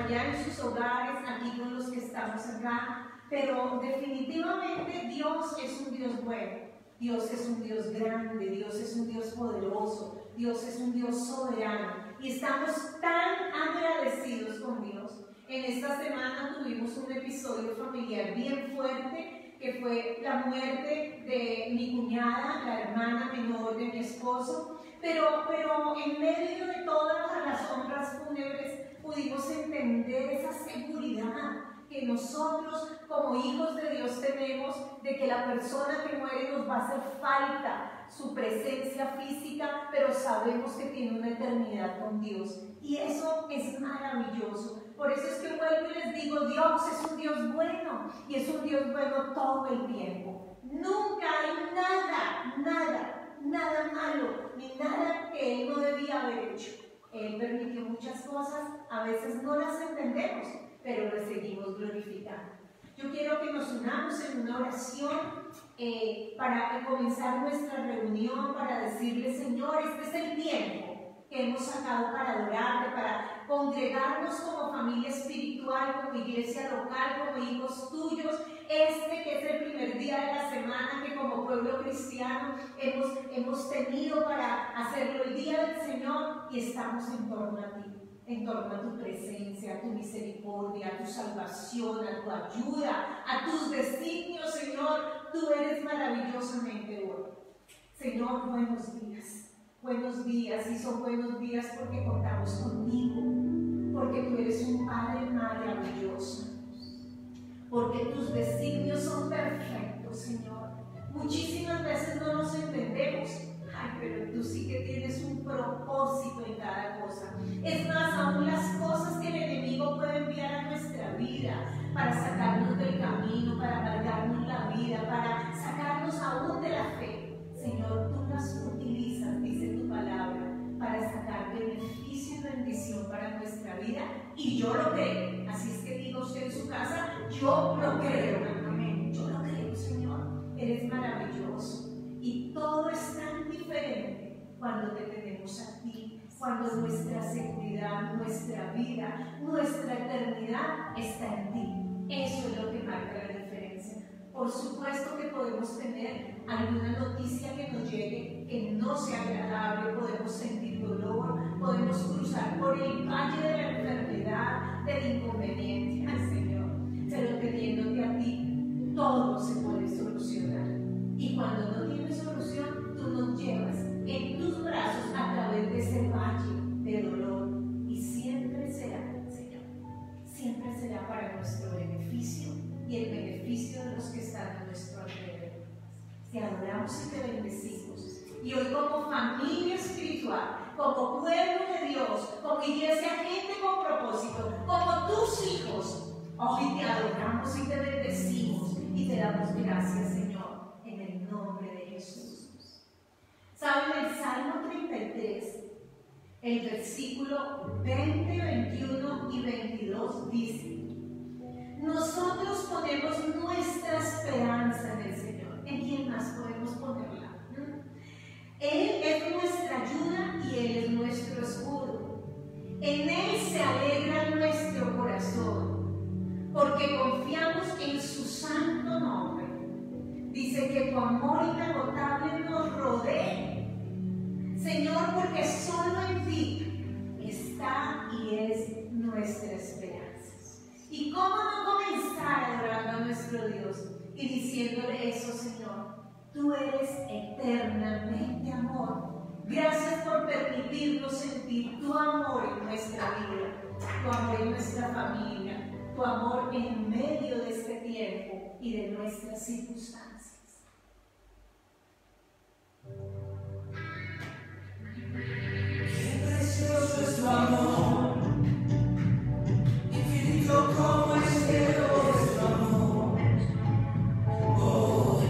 allá en sus hogares, aquí con los que estamos acá, pero definitivamente Dios es un Dios bueno, Dios es un Dios grande, Dios es un Dios poderoso, Dios es un Dios soberano y estamos tan agradecidos con Dios. En esta semana tuvimos un episodio familiar bien fuerte, que fue la muerte de mi cuñada, la hermana menor de mi esposo, pero en medio de todas las honras fúnebres pudimos entender esa seguridad que nosotros como hijos de Dios tenemos de que la persona que muere nos va a hacer falta su presencia física, pero sabemos que tiene una eternidad con Dios y eso es maravilloso. Por eso es que vuelvo y les digo, Dios es un Dios bueno y es un Dios bueno todo el tiempo. Nunca hay nada malo, ni nada que Él no debía haber hecho. Él permitió muchas cosas, a veces no las entendemos, pero le seguimos glorificando. Yo quiero que nos unamos en una oración para comenzar nuestra reunión, para decirle, Señor, este es el tiempo que hemos sacado para adorarte, para congregarnos como familia espiritual, como iglesia local, como hijos tuyos, que es el primer día de la semana que como pueblo cristiano hemos tenido para hacerlo el día del Señor y estamos en torno a ti, en torno a tu presencia, a tu misericordia, a tu salvación, a tu ayuda, a tus designios, Señor. Tú eres maravillosamente bueno. Señor, buenos días, y son buenos días porque contamos contigo, porque tú eres un Padre maravilloso, porque tus designios son perfectos, Señor. Muchísimas veces no nos entendemos, pero tú sí que tienes un propósito en cada cosa. Es más, aún las cosas que el enemigo puede enviar a nuestra vida para sacarnos del camino, para alargarnos la vida, para sacarnos aún de la fe, Señor, tú las utilizas, dice tu palabra, para sacar beneficio y bendición para nuestra vida, y yo lo creo. Así es que diga usted en su casa, yo lo creo, amén. Yo lo creo, Señor. Eres maravilloso y todo es tan diferente cuando te tenemos a ti, cuando nuestra seguridad, nuestra vida, nuestra eternidad está en ti. Eso es lo que marca la diferencia. Por supuesto que podemos tener alguna noticia que nos llegue que no sea agradable, podemos sentir dolor, podemos cruzar por el valle de la enfermedad, del inconveniente, ay Señor, pero teniéndote a ti, todo se puede solucionar. Y cuando no tiene solución, tú nos llevas en tus brazos a través de ese valle de dolor y siempre será, Señor, siempre será para nuestro beneficio y el beneficio de los que están a nuestro alrededor. Te adoramos y te bendecimos. Y hoy como familia espiritual, como pueblo de Dios, como iglesia, gente con propósito, como tus hijos, hoy te adoramos y te bendecimos y te damos gracias, Señor, en el nombre de Jesús. ¿Saben? El Salmo 33, el versículo 20, 21 y 22 dice: nosotros ponemos nuestra esperanza en el Señor. ¿En quién más podemos ponerla? Él es nuestra ayuda y Él es nuestro escudo. En Él se alegra nuestro corazón, porque confiamos en su santo nombre. Dice que tu amor inagotable nos rodee, Señor, porque solo en ti está y es nuestra esperanza. ¿Y cómo no comenzar adorando a nuestro Dios y diciéndole eso, Señor? Tú eres eternamente amor. Gracias por permitirnos sentir tu amor en nuestra vida, tu amor en nuestra familia, tu amor en medio de este tiempo y de nuestras circunstancias. Qué precioso es tu amor, infinito como el cielo es tu amor. Oh,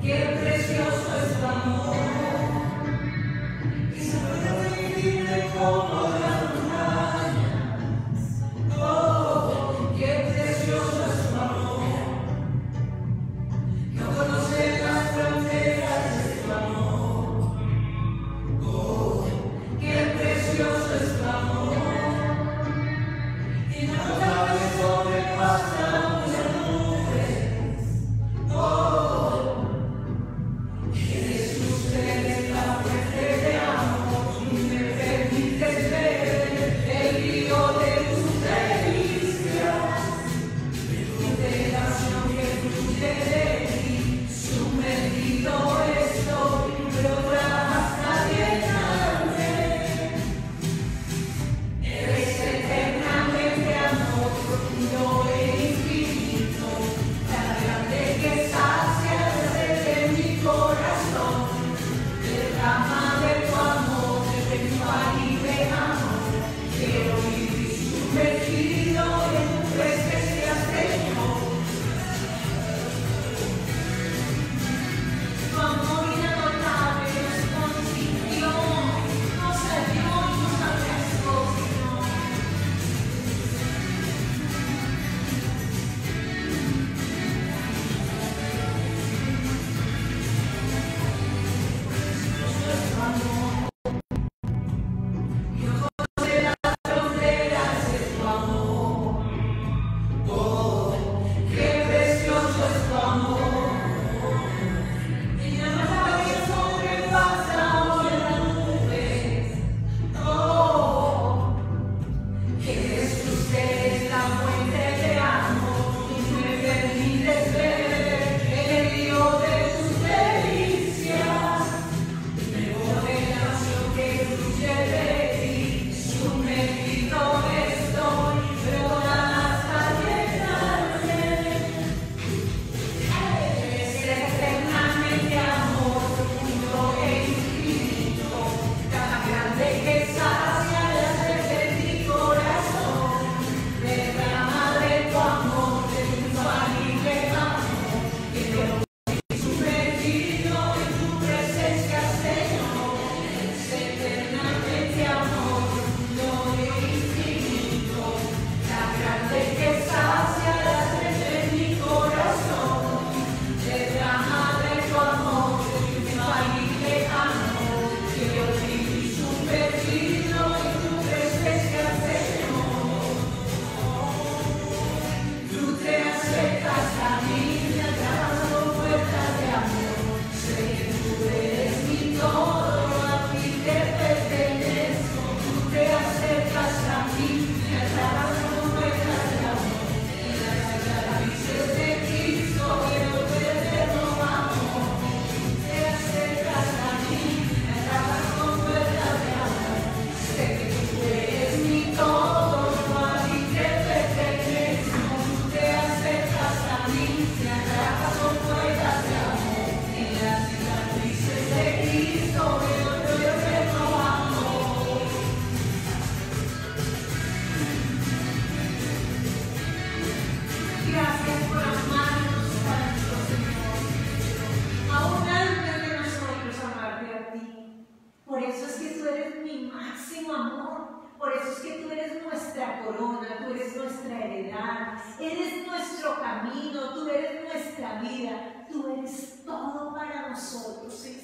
qué precioso es tu amor, y se puede vivir como las montañas. Oh, qué precioso es tu amor. No amor. Por eso es que tú eres nuestra corona, tú eres nuestra heredad, eres nuestro camino, tú eres nuestra vida, tú eres todo para nosotros, Señor.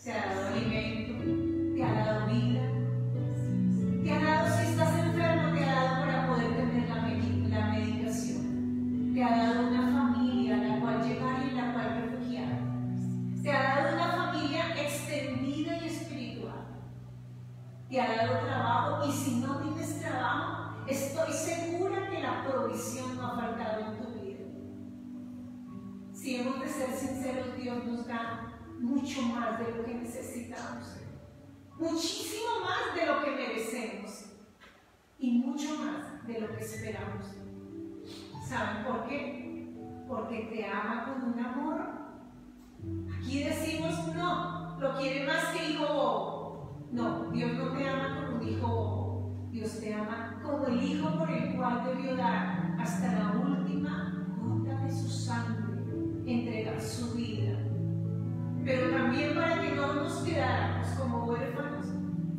te ha dado alimento, te ha dado vida, te ha dado si estás enfermo. te ha dado trabajo, y si no tienes trabajo, estoy segura que la provisión no ha faltado en tu vida. Si hemos de ser sinceros, Dios nos da mucho más de lo que necesitamos, muchísimo más de lo que merecemos y mucho más de lo que esperamos. ¿Saben por qué? Porque te ama con un amor. Aquí decimos, no, lo quiere más que hijo bobo. No, Dios no te ama como un hijo bobo. Dios te ama como el hijo por el cual debió dar hasta la última gota de su sangre, entregar su vida. Pero también para que no nos quedáramos como huérfanos,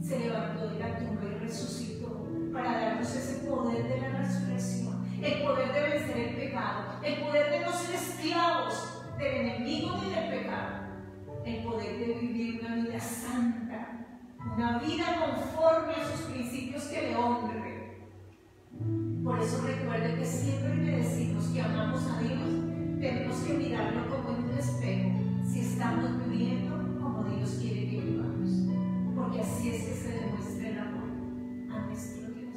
se levantó de la tumba y resucitó para darnos ese poder de la resurrección, el poder de vencer el pecado, el poder de no ser esclavos del enemigo ni del pecado, el poder de vivir una vida santa, una vida conforme a sus principios que le honre. Por eso recuerde que siempre que decimos que amamos a Dios, tenemos que mirarlo como en un espejo, si estamos viviendo como Dios quiere que vivamos, porque así es que se demuestra el amor a nuestro Dios.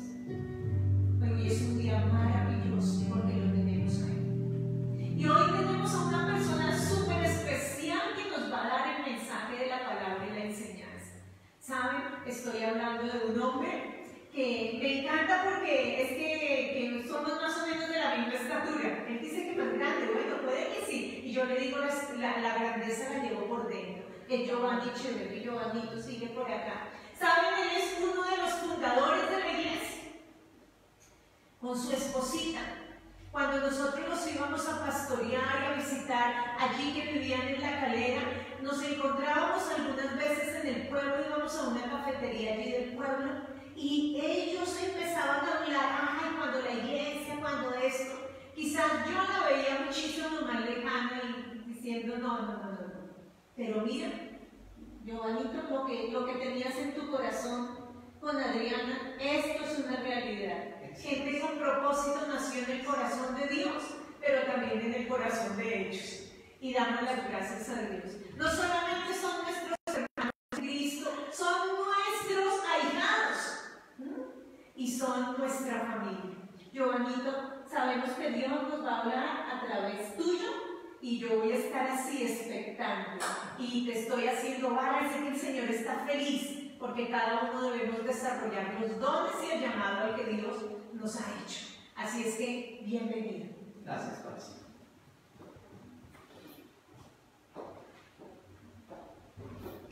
Hoy es un día maravilloso porque lo tenemos ahí. Y hoy tenemos a una persona súper especial que nos va a dar el mensaje de la palabra y la enseñanza. ¿Saben? Estoy hablando de un hombre que me encanta porque es que somos más o menos de la misma estatura. Él dice que más grande, bueno, puede que sí. Y yo le digo, la grandeza la llevo por dentro. El Giovanni chévere, el Giovannito sigue por acá. ¿Saben? Él es uno de los fundadores de la iglesia, con su esposita. Cuando nosotros nos íbamos a pastorear y a visitar allí que vivían en La Calera, nos encontrábamos algunas veces en el pueblo, íbamos a una cafetería allí del pueblo y ellos empezaban a hablar, ay, cuando la iglesia, cuando esto. Quizás yo la veía muchísimo más lejana y diciendo, no. Pero mira, Giovannito, lo que tenías en tu corazón con Adriana, esto es una realidad. Gente con propósito nació en el corazón de Dios, pero también en el corazón de ellos. Y damos las gracias a Dios. No solamente son nuestros hermanos en Cristo, son nuestros ahijados y son nuestra familia. Giovannito, sabemos que Dios nos va a hablar a través tuyo y yo voy a estar así expectante. Y te estoy haciendo balance que el Señor está feliz porque cada uno debemos desarrollar los dones y el llamado al que Dios nos ha hecho. Así es que, bienvenido. Gracias, Paz.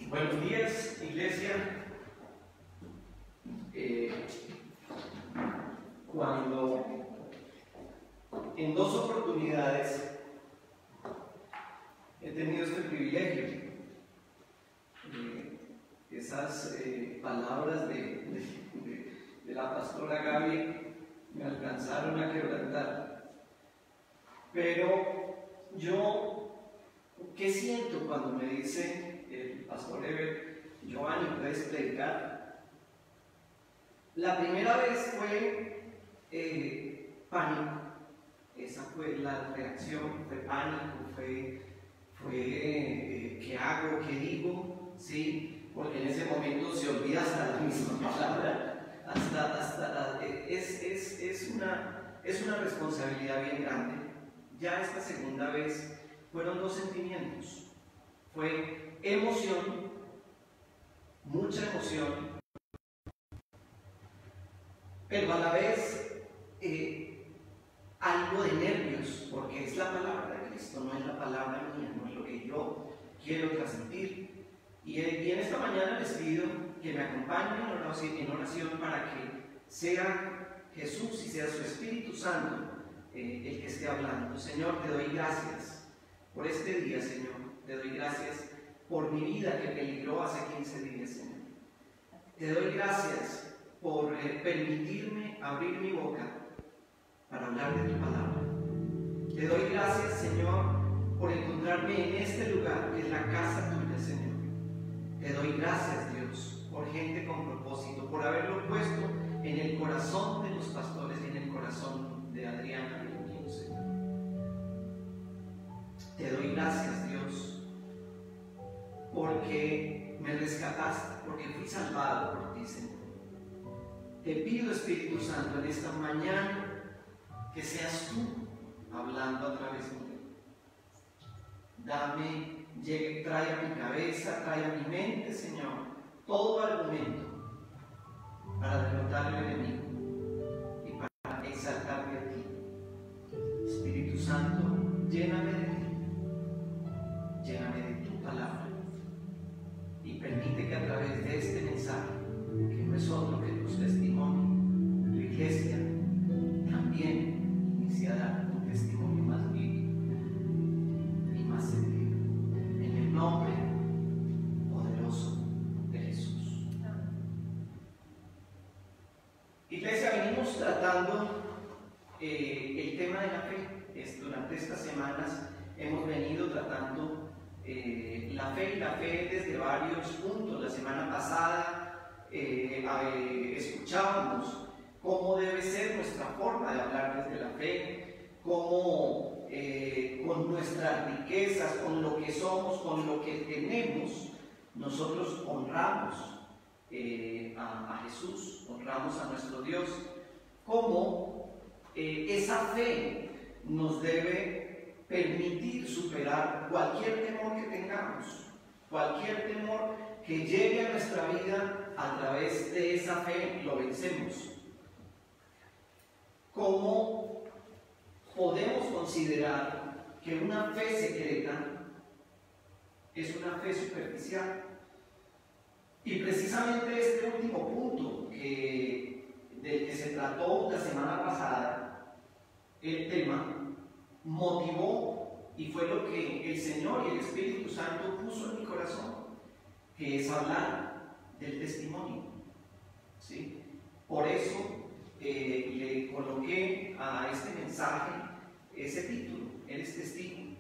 Buenos días, iglesia. Cuando en 2 oportunidades he tenido este privilegio, esas palabras de la pastora Gaby me alcanzaron a quebrantar. Pero yo, ¿qué siento cuando me dice el pastor Eber, Giovanni, puedes predicar? La primera vez fue pánico. Esa fue la reacción, fue pánico, fue ¿qué hago? ¿Qué digo? ¿Sí? Porque en ese momento se olvida hasta la misma palabra, es una responsabilidad bien grande. Ya esta segunda vez fueron 2 sentimientos, fue emoción, mucha emoción, pero a la vez algo de nervios, porque es la palabra de Cristo, no es la palabra mía, no es lo que yo quiero transmitir. Y en esta mañana les pido que me acompañen en oración para que sea Jesús y sea su Espíritu Santo el que esté hablando. Señor, te doy gracias por este día, Señor. Te doy gracias por mi vida que peligró hace 15 días, Señor. Te doy gracias por permitirme abrir mi boca para hablar de tu palabra. Te doy gracias, Señor, por encontrarme en este lugar que es la casa tuya, Señor. Te doy gracias, Dios, por gente con propósito, por haberlo puesto en el corazón de los pastores y en el corazón de Adriana y el mío, Señor. Te doy gracias, Dios, porque me rescataste, porque fui salvado por ti, Señor. te pido, Espíritu Santo, en esta mañana, que seas tú hablando a través de mí. Trae a mi cabeza, trae a mi mente, Señor, todo argumento para derrotar al enemigo y para exaltarte a ti. Espíritu Santo, lléname de ti, lléname de tu palabra y permite que a través de este mensaje, que no es otro que tu testimonio, tu iglesia también iniciará un testimonio más vivo y más sentido. En el nombre poderoso de Jesús. Iglesia, venimos tratando el tema de la fe. Durante estas semanas hemos venido tratando la fe desde varios puntos. La semana pasada escuchábamos cómo debe ser nuestra forma de hablar desde la fe, cómo con nuestras riquezas, con lo que somos, con lo que tenemos, nosotros honramos a Jesús, honramos a nuestro Dios, cómo esa fe nos debe permitir superar cualquier temor que tengamos, cualquier temor que llegue a nuestra vida. A través de esa fe lo vencemos. ¿Cómo podemos considerar que una fe secreta es una fe superficial? Y precisamente este último punto del que se trató la semana pasada, el tema, motivó y fue lo que el Señor y el Espíritu Santo puso en mi corazón, que es hablar del testimonio. ¿Sí? Por eso le coloqué a este mensaje ese título, Eres testigo,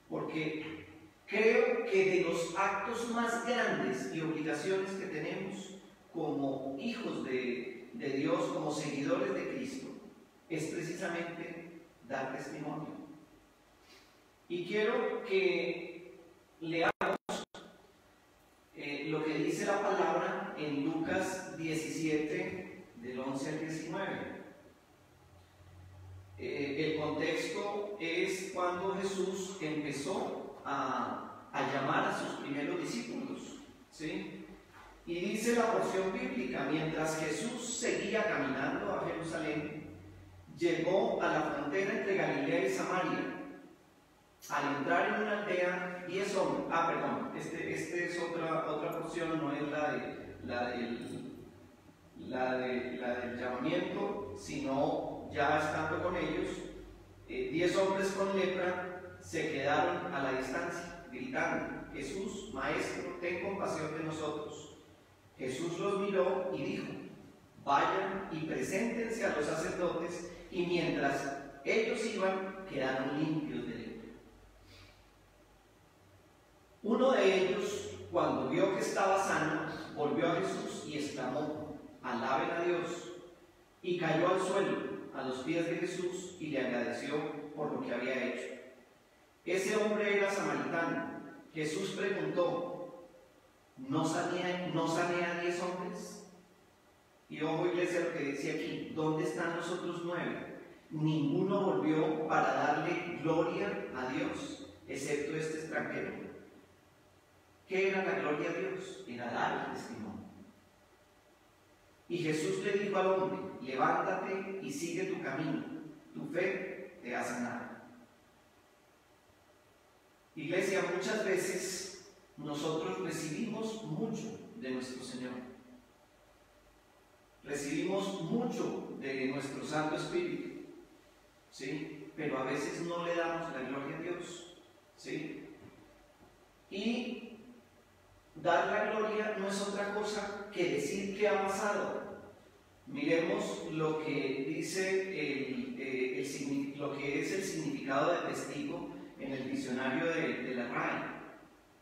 porque creo que de los actos más grandes y obligaciones que tenemos como hijos de Dios, como seguidores de Cristo, es precisamente dar testimonio. Y quiero que leamos lo que dice la palabra en Lucas 17, del 11 al 19. El contexto es cuando Jesús empezó a llamar a sus primeros discípulos, ¿sí? Y dice la porción bíblica: mientras Jesús seguía caminando a Jerusalén, llegó a la frontera entre Galilea y Samaria. Al entrar en una aldea, 10 hombres, este es otra porción, no es la del llamamiento, sino ya estando con ellos, 10 hombres con lepra se quedaron a la distancia, gritando: Jesús, Maestro, ten compasión de nosotros. Jesús los miró y dijo: vayan y preséntense a los sacerdotes. Y mientras ellos iban, quedaron limpios de lepra. Uno de ellos, cuando vio que estaba sano, volvió a Jesús y exclamó: alaben a Dios. Y cayó al suelo a los pies de Jesús y le agradeció por lo que había hecho. Ese hombre era samaritano. Jesús preguntó: ¿no sané a 10 hombres? Y ojo, iglesia, lo que dice aquí: ¿dónde están los otros 9? Ninguno volvió para darle gloria a Dios, excepto este extranjero. ¿Qué era la gloria a Dios? Era dar el testimonio. Y Jesús le dijo al hombre: levántate y sigue tu camino, tu fe te ha sanado. Iglesia, muchas veces nosotros recibimos mucho de nuestro Señor, recibimos mucho de nuestro Santo Espíritu, ¿sí? Pero a veces no le damos la gloria a Dios, ¿sí? Y dar la gloria no es otra cosa que decir qué ha pasado. Miremos lo que dice lo que es el significado de testigo en el diccionario de la RAE.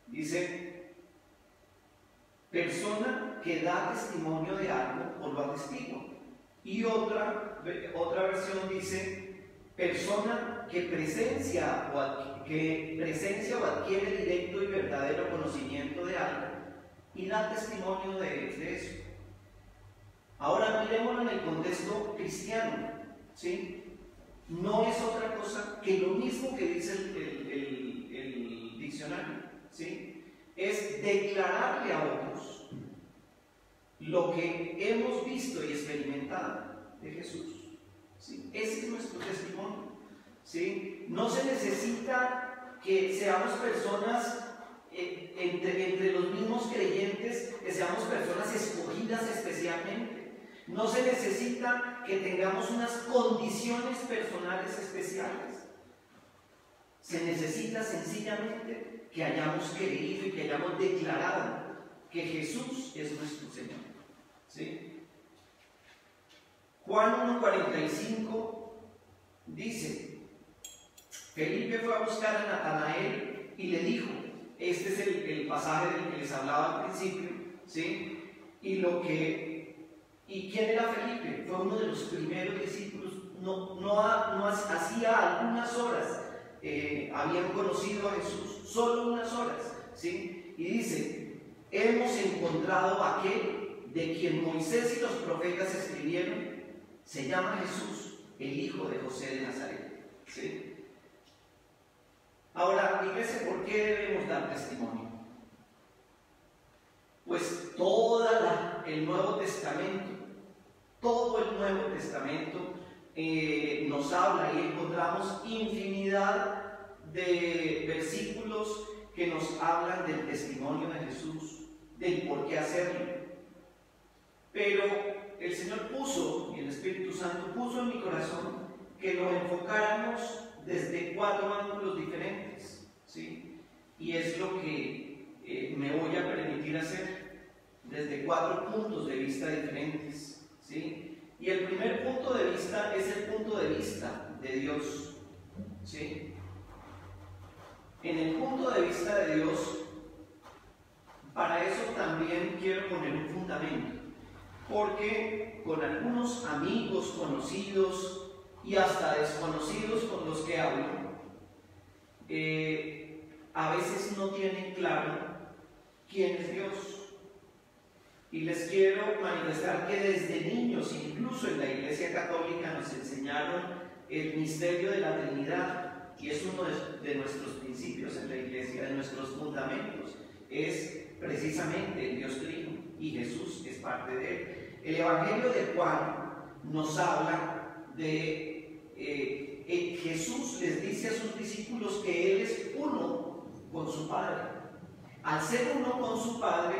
Dice: persona que da testimonio de algo o lo atestigua. Y otra versión dice: persona que presencia o adquiere directo y verdadero conocimiento de algo y da testimonio de eso. Ahora miremoslo en el contexto cristiano, ¿sí? No es otra cosa que lo mismo que dice el diccionario, ¿sí? Es declararle a otros lo que hemos visto y experimentado de Jesús, ¿sí? Ese es nuestro testimonio, ¿sí? No se necesita que seamos personas entre los mismos creyentes, que seamos personas escogidas especialmente. No se necesita que tengamos unas condiciones personales especiales. Se necesita sencillamente que hayamos creído y que hayamos declarado que Jesús es nuestro Señor, ¿sí? Juan 1:45 dice: Felipe fue a buscar a Natanael y le dijo, este es el pasaje del que les hablaba al principio, ¿sí? ¿Y quién era Felipe? Fue uno de los primeros discípulos. Hacía algunas horas habían conocido a Jesús, solo unas horas, ¿sí? Y dice: hemos encontrado a aquel de quien Moisés y los profetas escribieron, se llama Jesús, el hijo de José de Nazaret, ¿sí? Ahora, iglesia, ¿por qué debemos dar testimonio? Pues todo el Nuevo Testamento nos habla y encontramos infinidad de versículos que nos hablan del testimonio de Jesús, del por qué hacerlo. Pero el Señor puso, y el Espíritu Santo puso en mi corazón, que lo enfocáramos desde 4 ángulos diferentes, ¿sí? Y es lo que me voy a permitir hacer, desde 4 puntos de vista diferentes, ¿sí? Y el primer punto de vista es el punto de vista de Dios, ¿sí? En el punto de vista de Dios, para eso también quiero poner un fundamento, porque con algunos amigos, conocidos y hasta desconocidos con los que hablo, a veces no tienen claro quién es Dios. Y les quiero manifestar que desde niños, incluso en la Iglesia Católica, nos enseñaron el misterio de la Trinidad, y es uno de nuestros principios en la Iglesia, de nuestros fundamentos, es precisamente el Dios Trino, y Jesús es parte de él. El Evangelio de Juan nos habla de Jesús les dice a sus discípulos que Él es uno con su Padre. Al ser uno con su Padre,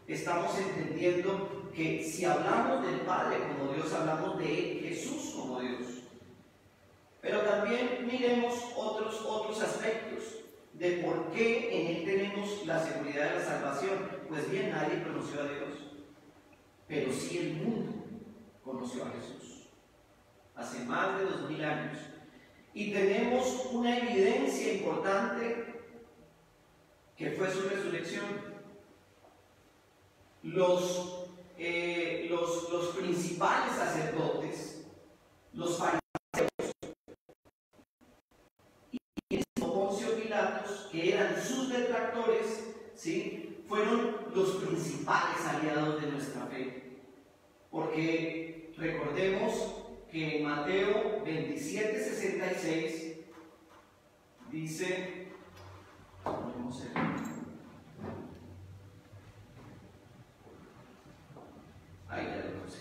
estamos entendiendo que si hablamos del Padre como Dios, hablamos de Jesús como Dios. Pero también miremos otros aspectos de por qué en Él tenemos la seguridad de la salvación. Pues bien, nadie conoció a Dios, pero sí el mundo conoció a Jesús hace más de 2000 años. Y tenemos una evidencia importante que fue su resurrección. Los principales sacerdotes, los fariseos y el mismo Poncio Pilatos, que eran sus detractores, ¿sí?, fueron los principales aliados de nuestra fe. Porque recordemos que en Mateo 27:66 dice, ahí ya lo puse.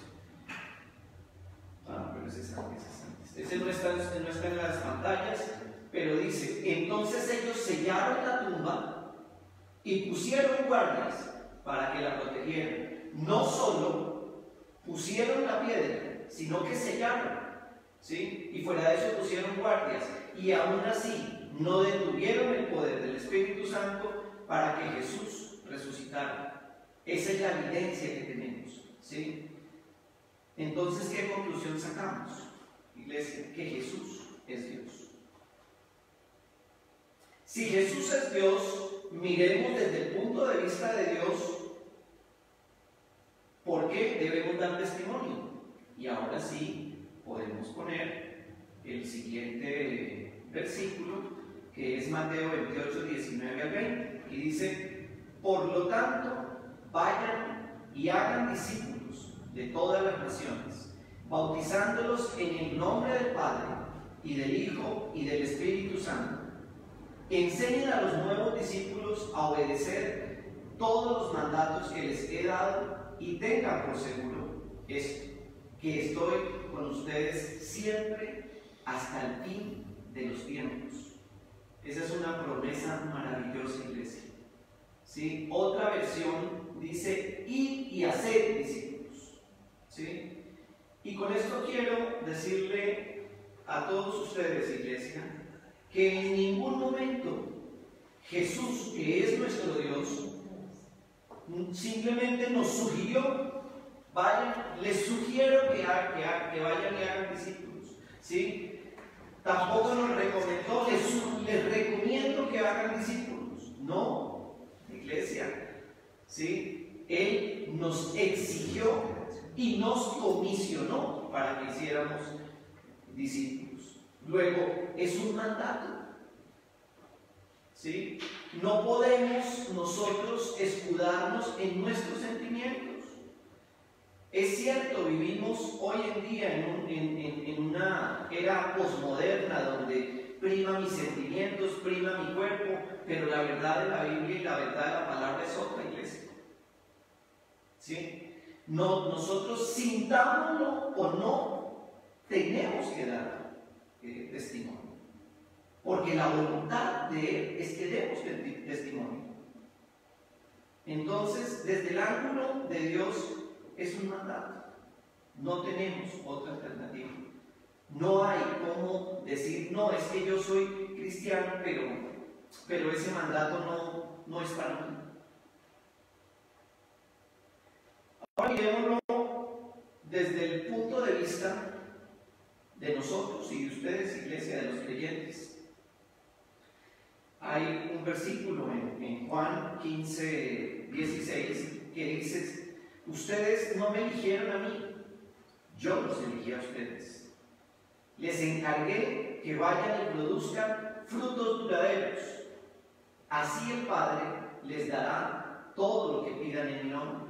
Pero ese es antes. Ese no está en las pantallas, pero dice: entonces ellos sellaron la tumba y pusieron guardias para que la protegieran. No solo pusieron la piedra, sino que sellaron, ¿sí? Y fuera de eso pusieron guardias, y aún así no detuvieron el poder del Espíritu Santo para que Jesús resucitara. Esa es la evidencia que tenemos, ¿sí? Entonces, ¿qué conclusión sacamos, iglesia? Que Jesús es Dios. Si Jesús es Dios, miremos desde el punto de vista de Dios por qué debemos dar testimonio. Y ahora sí podemos poner el siguiente versículo, que es Mateo 28:19-20, y dice: por lo tanto, vayan y hagan discípulos de todas las naciones, bautizándolos en el nombre del Padre, y del Hijo, y del Espíritu Santo. Enseñen a los nuevos discípulos a obedecer todos los mandatos que les he dado, y tengan por seguro esto, que estoy con ustedes siempre hasta el fin de los tiempos. Esa es una promesa maravillosa, iglesia. ¿Sí? Otra versión dice: id y haced discípulos. ¿Sí? Y con esto quiero decirle a todos ustedes, iglesia, que en ningún momento Jesús, que es nuestro Dios, simplemente nos sugirió: vayan, les sugiero que vayan y hagan discípulos. ¿Sí? Tampoco nos recomendó: les recomiendo que hagan discípulos. No, iglesia. ¿Sí? Él nos exigió y nos comisionó para que hiciéramos discípulos. Luego, es un mandato. ¿Sí? No podemos nosotros escudarnos en nuestros sentimientos. Es cierto, vivimos hoy en día en una era posmoderna donde prima mis sentimientos, prima mi cuerpo, pero la verdad de la Biblia y la verdad de la palabra es otra, iglesia. ¿Sí? No, nosotros, sintámoslo o no, tenemos que dar testimonio. Porque la voluntad de Él es que demos testimonio. Entonces, desde el ángulo de Dios, es un mandato. No tenemos otra alternativa. No hay cómo decir: no, es que yo soy cristiano, pero ese mandato no es para mí. Ahora miremoslo desde el punto de vista de nosotros y de ustedes, iglesia, de los creyentes. Hay un versículo en Juan 15, 16 que dice: ustedes no me eligieron a mí, yo los elegí a ustedes. Les encargué que vayan y produzcan frutos duraderos. Así el Padre les dará todo lo que pidan en mi nombre.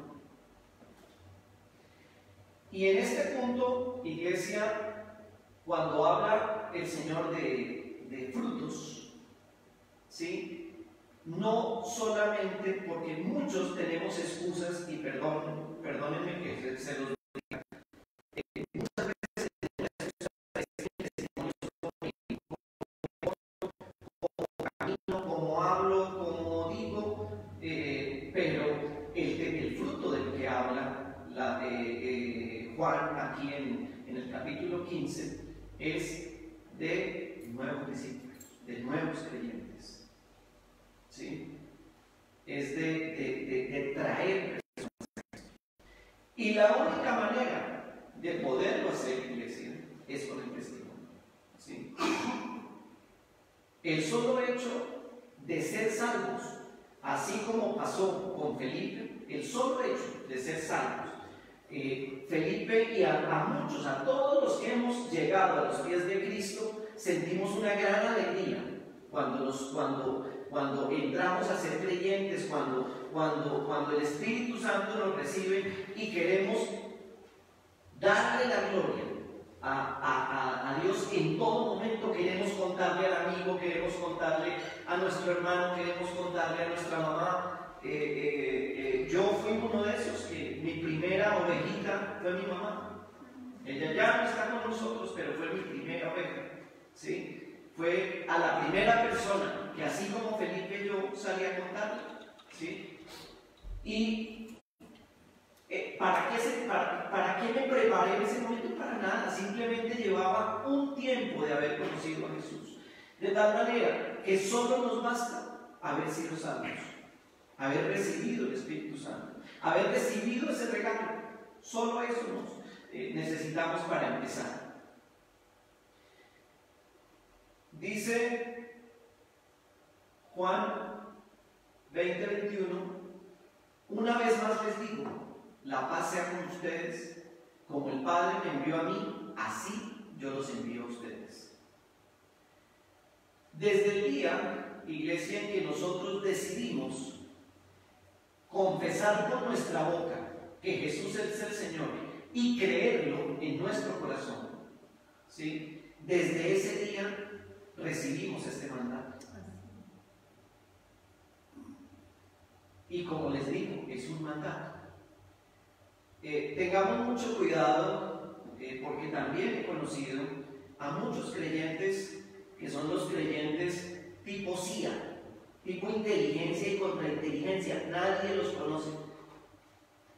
Y en este punto, iglesia, cuando habla el Señor de frutos, ¿sí? No solamente porque muchos tenemos excusas, y perdónenme que se los diga, muchas veces tenemos como camino, como hablo, como digo, pero el fruto del que habla Juan aquí en el capítulo 15 es de nuevos discípulos, de nuevos creyentes. ¿Sí? Es de traer personas. Y la única manera de poderlo hacer, iglesia, es con el testimonio. ¿Sí? El solo hecho de ser salvos, así como pasó con Felipe, el solo hecho de ser salvos, Felipe y a muchos, a todos los que hemos llegado a los pies de Cristo, sentimos una gran alegría cuando entramos a ser creyentes, cuando el Espíritu Santo nos recibe y queremos darle la gloria a Dios en todo momento. Queremos contarle al amigo, queremos contarle a nuestro hermano, queremos contarle a nuestra mamá. Yo fui uno de esos que mi primera ovejita fue mi mamá. Ella ya no está con nosotros, pero fue mi primera oveja. ¿Sí? Fue a la primera persona que, así como Felipe, yo salí a contarle. ¿Sí? Y ¿para qué me preparé en ese momento? Para nada, simplemente llevaba un tiempo de haber conocido a Jesús. De tal manera que solo nos basta haber sido salvos, haber recibido el Espíritu Santo, haber recibido ese regalo. Solo eso necesitamos para empezar. Dice Juan 20:21: una vez más les digo, la paz sea con ustedes. Como el Padre me envió a mí, así yo los envío a ustedes. Desde el día, iglesia, en que nosotros decidimos confesar por nuestra boca que Jesús es el Señor y creerlo en nuestro corazón, ¿sí? Desde ese día recibimos este mandato. Y como les digo, es un mandato. Tengamos mucho cuidado, porque también he conocido a muchos creyentes que son los creyentes tipo CIA, tipo inteligencia y contrainteligencia. Nadie los conoce.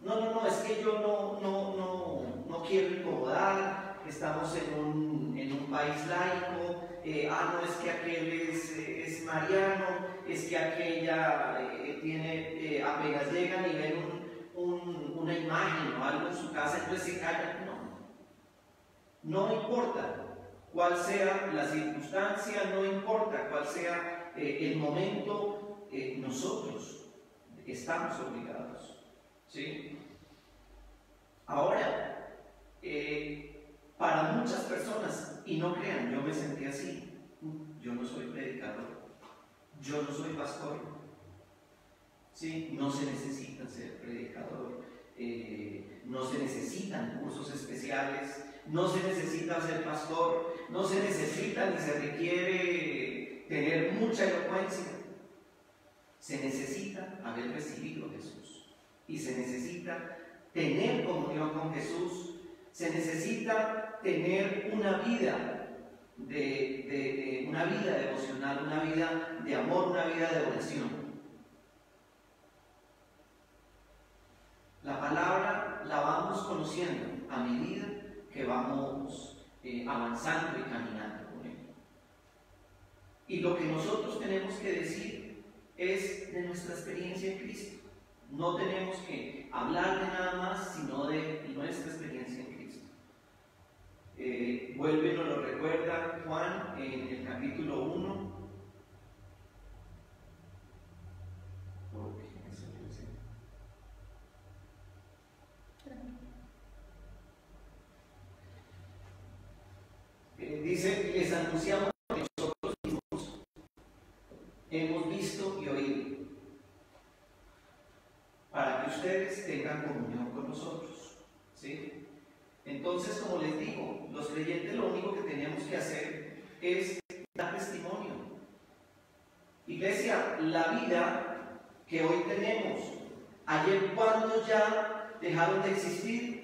No, es que yo no quiero incomodar, estamos en un país laico, no es que aquel es mariano, es que aquella tiene, apenas llegan y ven una imagen o algo en su casa, entonces se callan. No importa cuál sea la circunstancia, no importa cuál sea el momento, nosotros estamos obligados, ¿sí? Ahora, para muchas personas, y no crean, yo me sentí así, yo no soy predicador, yo no soy pastor, ¿sí? No se necesita ser predicador, no se necesitan cursos especiales, no se necesita ser pastor, no se necesita ni se requiere tener mucha elocuencia. Se necesita haber recibido a Jesús y se necesita tener comunión con Jesús, se necesita tener una vida una vida devocional, una vida de amor, una vida de oración. La palabra la vamos conociendo a medida que vamos avanzando y caminando con Él. Y lo que nosotros tenemos que decir es de nuestra experiencia en Cristo. No tenemos que hablar de nada más, sino de nuestra experiencia en Cristo. Vuelve y nos lo recuerda Juan en el capítulo 1. Dice, les anunciamos que nosotros mismos hemos visto y oído, para que ustedes tengan comunión con nosotros, ¿sí? Entonces, como les digo, los creyentes lo único que tenemos que hacer es dar testimonio. Iglesia, la vida que hoy tenemos, ayer, ¿cuándo ya dejaron de existir?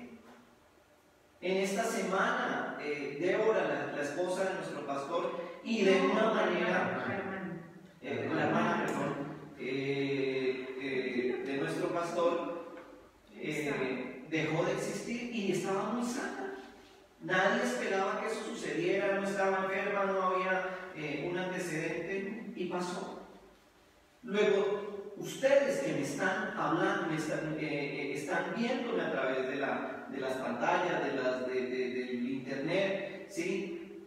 En esta semana, Débora, la esposa de nuestro pastor, y de una manera, la hermana, perdón, de nuestro pastor, dejó de existir y estaba muy sana. Nadie esperaba que eso sucediera, no estaba enferma, no había un antecedente y pasó. Luego, ustedes que me están hablando, están viéndome a través de las pantallas, del internet, ¿sí?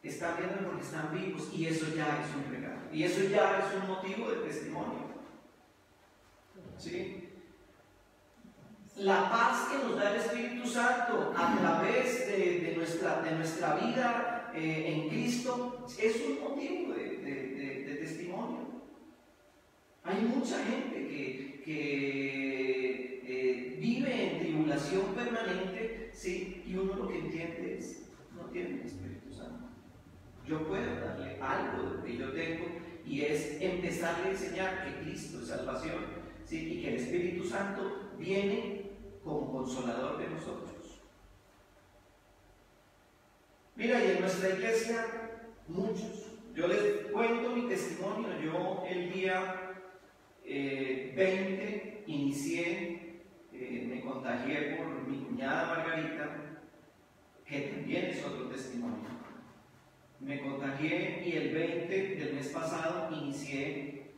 Están viéndome porque están vivos y eso ya es un regalo. Y eso ya es un motivo de testimonio, ¿sí? La paz que nos da el Espíritu Santo a través de nuestra vida en Cristo es un motivo de testimonio. Hay mucha gente que vive en tribulación permanente, ¿sí? Y uno lo que entiende es, no tiene el Espíritu Santo. Yo puedo darle algo de lo que yo tengo y es empezarle a enseñar que Cristo es salvación, ¿sí? Y que el Espíritu Santo viene como consolador de nosotros. Mira, y en nuestra iglesia, muchos. Yo les cuento mi testimonio. Yo el día 20 inicié, me contagié por mi cuñada Margarita, que también es otro testimonio. Me contagié y el 20 del mes pasado inicié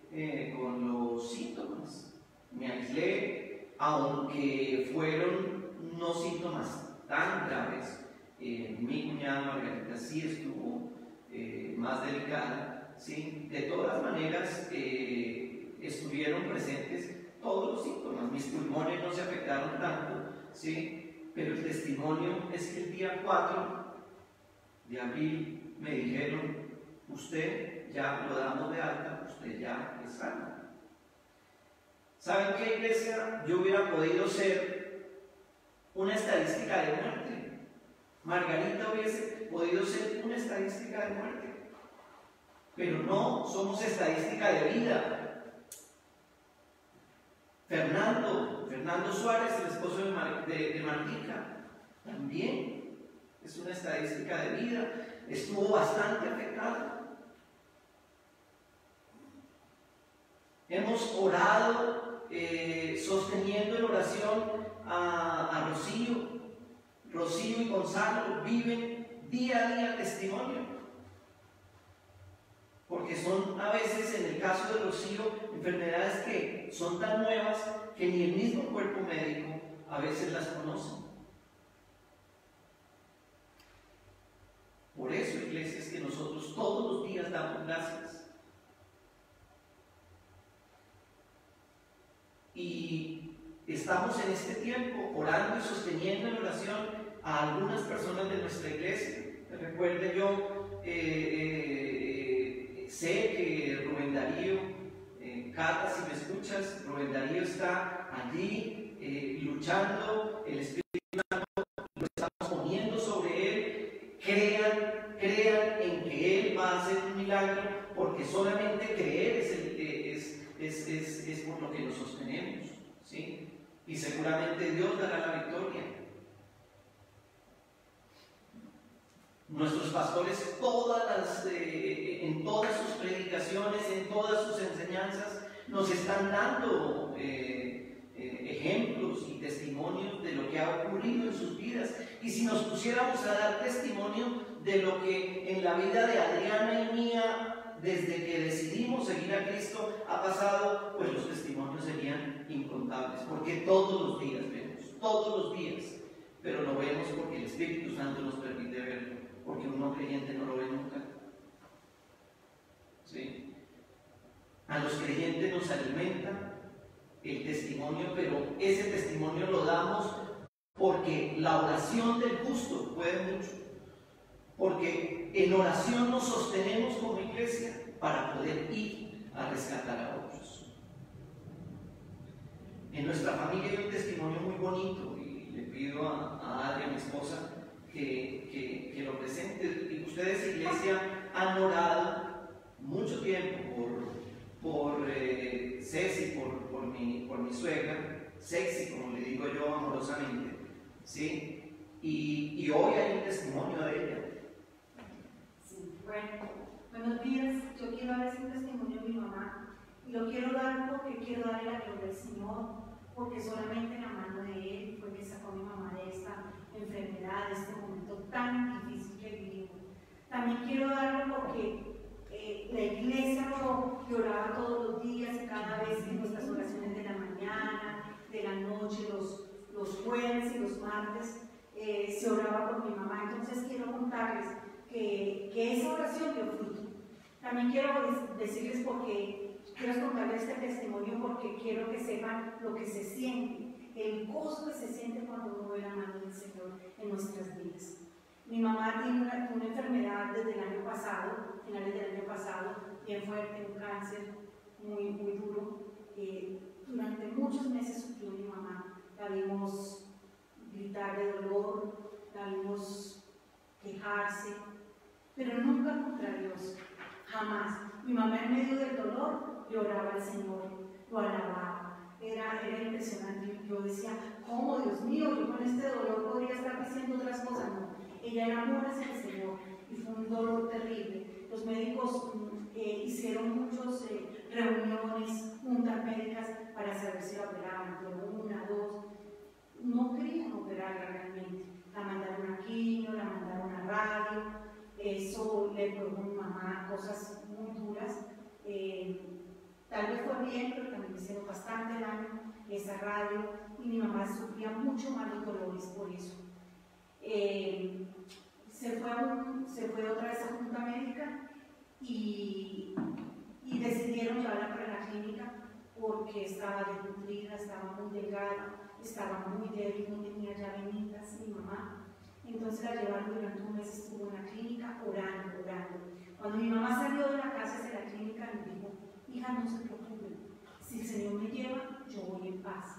con los síntomas. Me aislé, aunque fueron no síntomas tan graves. Mi cuñada Margarita sí estuvo más delicada, ¿sí? De todas maneras, estuvieron presentes todos los síntomas. Mis pulmones no se afectaron tanto, ¿sí? Pero el testimonio es que el día 4 de abril me dijeron, usted ya lo damos de alta, usted ya es sano. ¿Saben qué, iglesia? Yo hubiera podido ser una estadística de muerte. Margarita hubiese podido ser una estadística de muerte, pero no somos estadística de vida. Fernando Suárez, el esposo de Martica, también es una estadística de vida, estuvo bastante afectado. Hemos orado sosteniendo en oración a Rocío. Rocío y Gonzalo viven día a día testimonio, porque son a veces, en el caso de Rocío, enfermedades que son tan nuevas que ni el mismo cuerpo médico a veces las conoce. Por eso, iglesia, es que nosotros todos los días damos gracias. Y estamos en este tiempo orando y sosteniendo en oración a algunas personas de nuestra iglesia. Recuerde, yo sé que Rubén Darío, Cata, si me escuchas, Rubén Darío está allí luchando, el Espíritu Santo lo estamos poniendo sobre él. Crean en que él va a hacer un milagro, porque solamente creer es por lo que nos sostenemos, ¿sí? Y seguramente Dios dará la victoria. Nuestros pastores, en todas sus predicaciones, en todas sus enseñanzas, nos están dando ejemplos y testimonios de lo que ha ocurrido en sus vidas. Y si nos pusiéramos a dar testimonio de lo que en la vida de Adriana y mía, desde que decidimos seguir a Cristo, ha pasado, pues los testimonios serían incontables, porque todos los días vemos, todos los días, pero lo vemos porque el Espíritu Santo nos permite verlo, porque un no creyente no lo ve nunca. ¿Sí? A los creyentes nos alimenta el testimonio, pero ese testimonio lo damos porque la oración del justo puede mucho, porque en oración nos sostenemos como iglesia para poder ir a rescatar a otros. En nuestra familia hay un testimonio muy bonito y le pido a Adria, mi esposa, que lo presente. Y ustedes, iglesia, han orado mucho tiempo por Ceci, por mi suegra, Sexy, como le digo yo amorosamente, ¿sí? Y hoy hay un testimonio de ella. Sí, bueno, buenos días. Yo quiero dar ese testimonio de mi mamá, y lo quiero dar porque quiero darle la gloria al Señor, porque solamente la mano de Él fue que sacó a mi mamá de esta enfermedad, de este momento tan difícil que vivimos. También quiero darlo porque la iglesia lloraba todos los días, y cada vez en nuestras oraciones de la mañana, de la noche, los jueves y los martes, se oraba por mi mamá. Entonces quiero contarles que esa oración dio fruto. También quiero decirles quiero contarles este testimonio porque quiero que sepan lo que se siente, el gozo que se siente cuando uno ve la mano del Señor en nuestras vidas. Mi mamá tiene una enfermedad desde el año pasado, finales del año pasado, bien fuerte, un cáncer muy, muy duro. Durante muchos meses sufrió mi mamá. La vimos gritar de dolor, la vimos quejarse, pero nunca contra Dios, jamás. Mi mamá en medio del dolor lloraba al Señor, lo alababa. Era impresionante. Yo decía, ¿cómo, Dios mío? Yo con este dolor podría estar diciendo otras cosas. No, ella era amor hacia el Señor y fue un dolor terrible. Los médicos hicieron muchas reuniones, juntas médicas para saber si la operaban, pero 1, 2, no querían operarla realmente. La mandaron a quimio, la mandaron a radio. Eso le produjo a mi mamá cosas muy duras. Tal vez fue bien, pero también le hicieron bastante daño esa radio, y mi mamá sufría mucho más los dolores por eso. Se fue otra vez a junta médica y decidieron llevarla para la clínica porque estaba desnutrida, estaba muy delgada, estaba muy débil, no tenía ya venitas mi mamá. Entonces la llevaron durante un mes, estuvo en la clínica orando. Cuando mi mamá salió de la casa de la clínica, me dijo, hija, no se preocupe, si el Señor me lleva, yo voy en paz.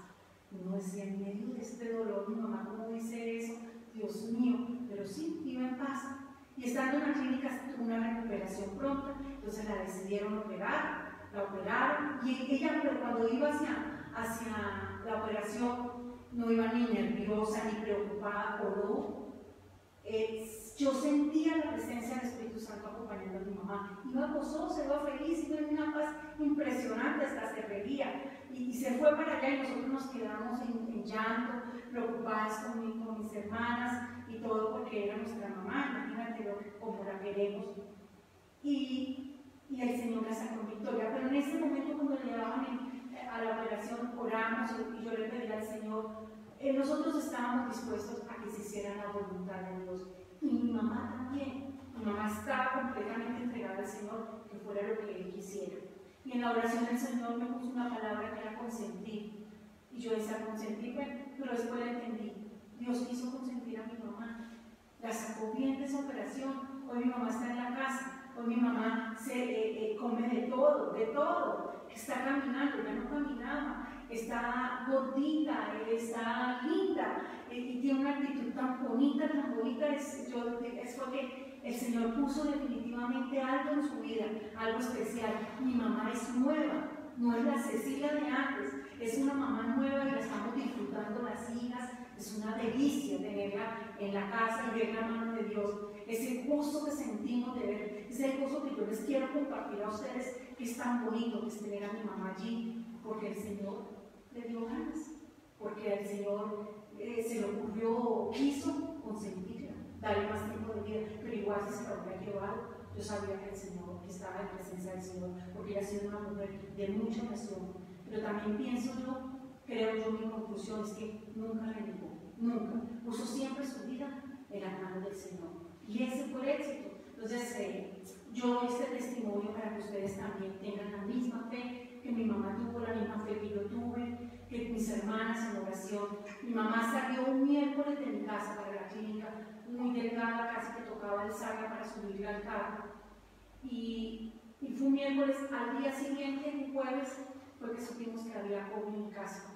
Uno decía, en medio de este dolor, mi mamá, ¿cómo dice eso? Dios mío, pero sí, iba en paz. Y estando en la clínica tuvo una recuperación pronta, entonces la decidieron operar, la operaron, y ella, pero cuando iba hacia la operación, no iba ni nerviosa, ni preocupada, oró. Yo sentía la presencia del Espíritu Santo acompañando a mi mamá. Iba gozosa, iba feliz, iba en una paz impresionante, hasta se reía. Y se fue para allá y nosotros nos quedamos en llanto, preocupadas con mis hermanas y todo porque era nuestra mamá, imagínate como la queremos. Y el Señor la sacó en victoria. Pero en ese momento, cuando le llevaban a la operación, oramos y yo le pedí al Señor. Nosotros estábamos dispuestos a que se hiciera la voluntad de Dios. Y mi mamá también. Mi mamá estaba completamente entregada al Señor, que fuera lo que Él quisiera. Y en la oración del Señor me puso una palabra que era consentir. Y yo decía consentir, pero después la entendí. Dios quiso consentir a mi mamá. La sacó bien de esa operación. Hoy mi mamá está en la casa. Hoy mi mamá come de todo. Está caminando, ya no caminaba. Está gordita, está linda y tiene una actitud tan bonita, es porque el Señor puso definitivamente algo en su vida, algo especial. Mi mamá es nueva, no es la Cecilia de antes, es una mamá nueva y la estamos disfrutando las hijas. Es una delicia tenerla en la casa y ver la mano de Dios. Ese gozo que sentimos de ver, ese gozo que yo les quiero compartir a ustedes, que es tan bonito, que es tener a mi mamá allí, porque el Señor le dio ganas, porque el Señor se le ocurrió, quiso consentirla, darle más tiempo de vida, pero igual si se lo había llevado, yo sabía que el Señor, que estaba en presencia del Señor, porque ella ha sido una mujer de mucha oración. Pero también pienso yo, creo yo, mi conclusión es que nunca renegó, nunca, puso siempre su vida en las manos del Señor, y ese fue el éxito. Entonces, yo este testimonio para que ustedes también tengan la misma fe que mi mamá tuvo, la misma fe que yo tuve, que mis hermanas en oración. Mi mamá salió un miércoles de mi casa para la clínica, muy delgada, casi que tocaba el saga para subirla al carro. Y fue un miércoles, al día siguiente, un jueves, fue que supimos que había COVID en mi casa.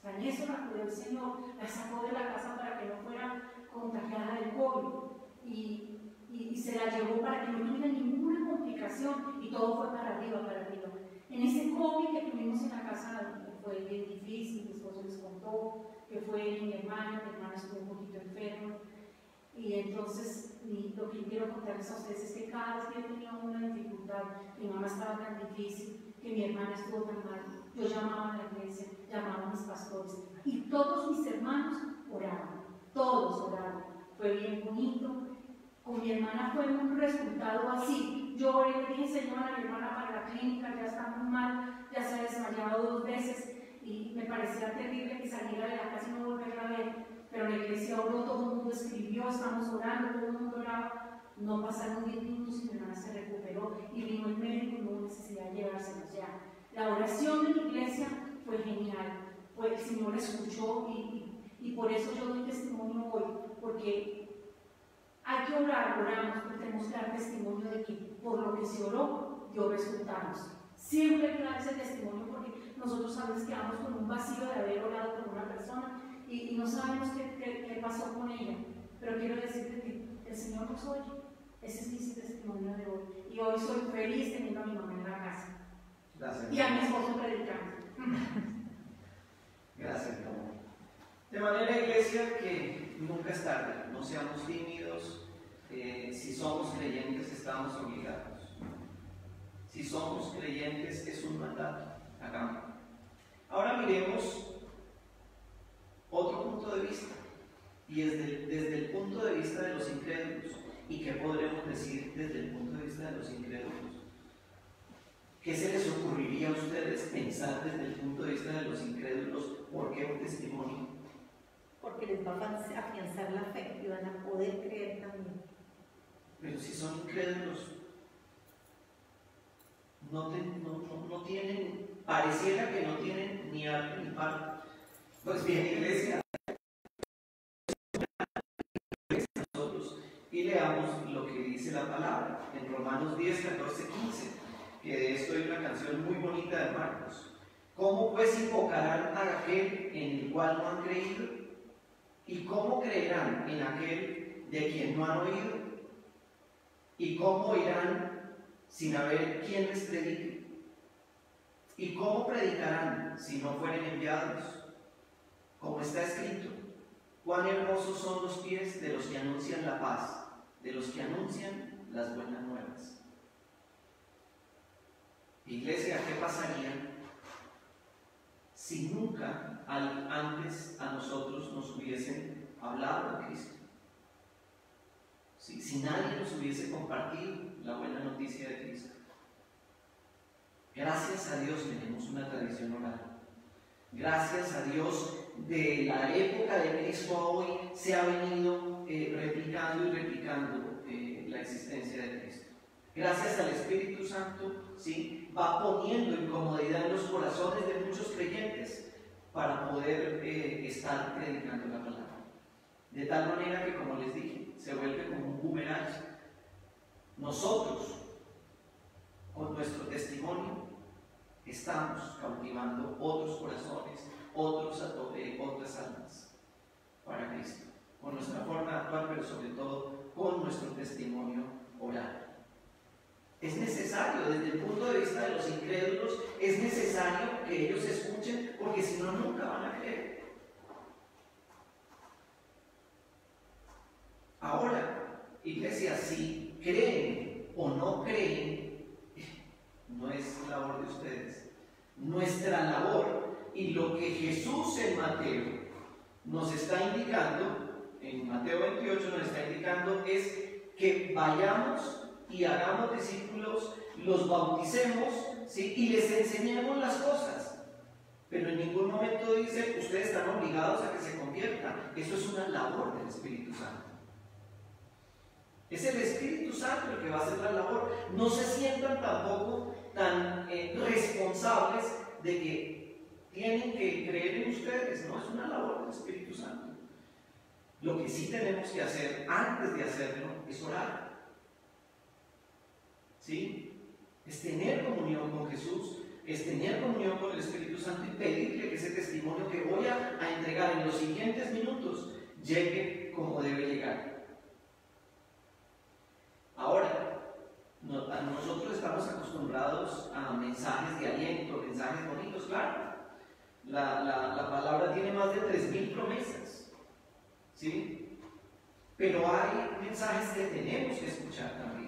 En eso la cuidó el Señor, la sacó de la casa para que no fuera contagiada del COVID. Y se la llevó para que no tuviera ninguna complicación y todo fue para arriba. En ese COVID que tuvimos en la casa fue bien difícil, mi esposo les contó que fue mi hermana estuvo un poquito enferma. Y entonces lo que quiero contarles a ustedes es que cada vez que yo tenía una dificultad, mi mamá estaba tan difícil, que mi hermana estuvo tan mal, yo llamaba a la iglesia, llamaba a mis pastores y todos mis hermanos oraban, todos oraban. Fue bien bonito. Con mi hermana fue un resultado así. Yo oré, le dije, Señora, mi hermana para la clínica, ya está muy mal, ya se ha desmayado 2 veces y me parecía terrible que saliera de la casa y no volverla a ver. Pero la iglesia oró, todo el mundo escribió, estamos orando, todo el mundo oraba. No pasaron 10 minutos y mi hermana se recuperó y vino el médico y no hubo necesidad de llevárselos ya. La oración de la iglesia fue genial, pues el Señor escuchó y por eso yo doy testimonio hoy, porque hay que orar, oramos, pero tenemos que dar testimonio de que por lo que se oró, dio resultados. Siempre hay que dar ese testimonio porque nosotros a veces quedamos con un vacío de haber orado por una persona y no sabemos qué pasó con ella. Pero quiero decirte que el Señor nos oye. Ese es mi testimonio de hoy. Y hoy soy feliz teniendo a mi mamá en la casa. Gracias. Y a mi esposo predicando. Gracias, mi amor. De manera, iglesia, que nunca es tarde, no seamos tímidos. Si somos creyentes, estamos obligados. Si somos creyentes, es un mandato. Hagámoslo. Ahora miremos otro punto de vista, y es desde el punto de vista de los incrédulos. ¿Y qué podremos decir desde el punto de vista de los incrédulos? ¿Qué se les ocurriría a ustedes pensar desde el punto de vista de los incrédulos? ¿Por qué un testimonio? Porque les va a afianzar la fe y van a poder creer también. Pero si son incrédulos, no tienen, pareciera que no tienen ni arte ni parte. Pues bien, iglesia, nosotros y leamos lo que dice la palabra en Romanos 10, 14, 15, que de esto hay una canción muy bonita de Marcos. ¿Cómo pues invocarán a aquel en el cual cual no han creído? ¿Y cómo creerán en aquel de quien no han oído? ¿Y cómo irán sin haber quien les predique? ¿Y cómo predicarán si no fueren enviados? Como está escrito, cuán hermosos son los pies de los que anuncian la paz, de los que anuncian las buenas nuevas. Iglesia, ¿qué pasaría si nunca antes a nosotros nos hubiesen hablado de Cristo? Si nadie nos hubiese compartido la buena noticia de Cristo. Gracias a Dios tenemos una tradición oral. Gracias a Dios, de la época de Cristo a hoy se ha venido replicando y replicando la existencia de Cristo. Gracias al Espíritu Santo, ¿sí?, va poniendo incomodidad en los corazones de muchos creyentes para poder estar predicando la palabra. De tal manera que, como les dije, se vuelve como un boomerang. Nosotros, con nuestro testimonio, estamos cautivando otros corazones, otras almas para Cristo, con nuestra forma de actuar, pero sobre todo con nuestro testimonio oral. Es necesario, desde el punto de vista de los incrédulos, es necesario que ellos escuchen, porque si no, nunca van a creer. Ahora, iglesia, si creen o no creen, no es labor de ustedes. Nuestra labor, y lo que Jesús en Mateo nos está indicando, en Mateo 28 nos está indicando, es que vayamos y hagamos discípulos, los bauticemos, ¿sí?, y les enseñemos las cosas. Pero en ningún momento dice, ustedes están obligados a que se conviertan. Eso es una labor del Espíritu Santo. Es el Espíritu Santo el que va a hacer la labor. No se sientan tampoco tan responsables de que tienen que creer en ustedes. No, es una labor del Espíritu Santo. Lo que sí tenemos que hacer antes de hacerlo es orar. ¿Sí? Es tener comunión con Jesús, es tener comunión con el Espíritu Santo y pedirle que ese testimonio que voy a entregar en los siguientes minutos llegue como debe llegar. Ahora, nosotros estamos acostumbrados a mensajes de aliento, mensajes bonitos, claro. La palabra tiene más de 3.000 promesas, ¿sí? Pero hay mensajes que tenemos que escuchar también.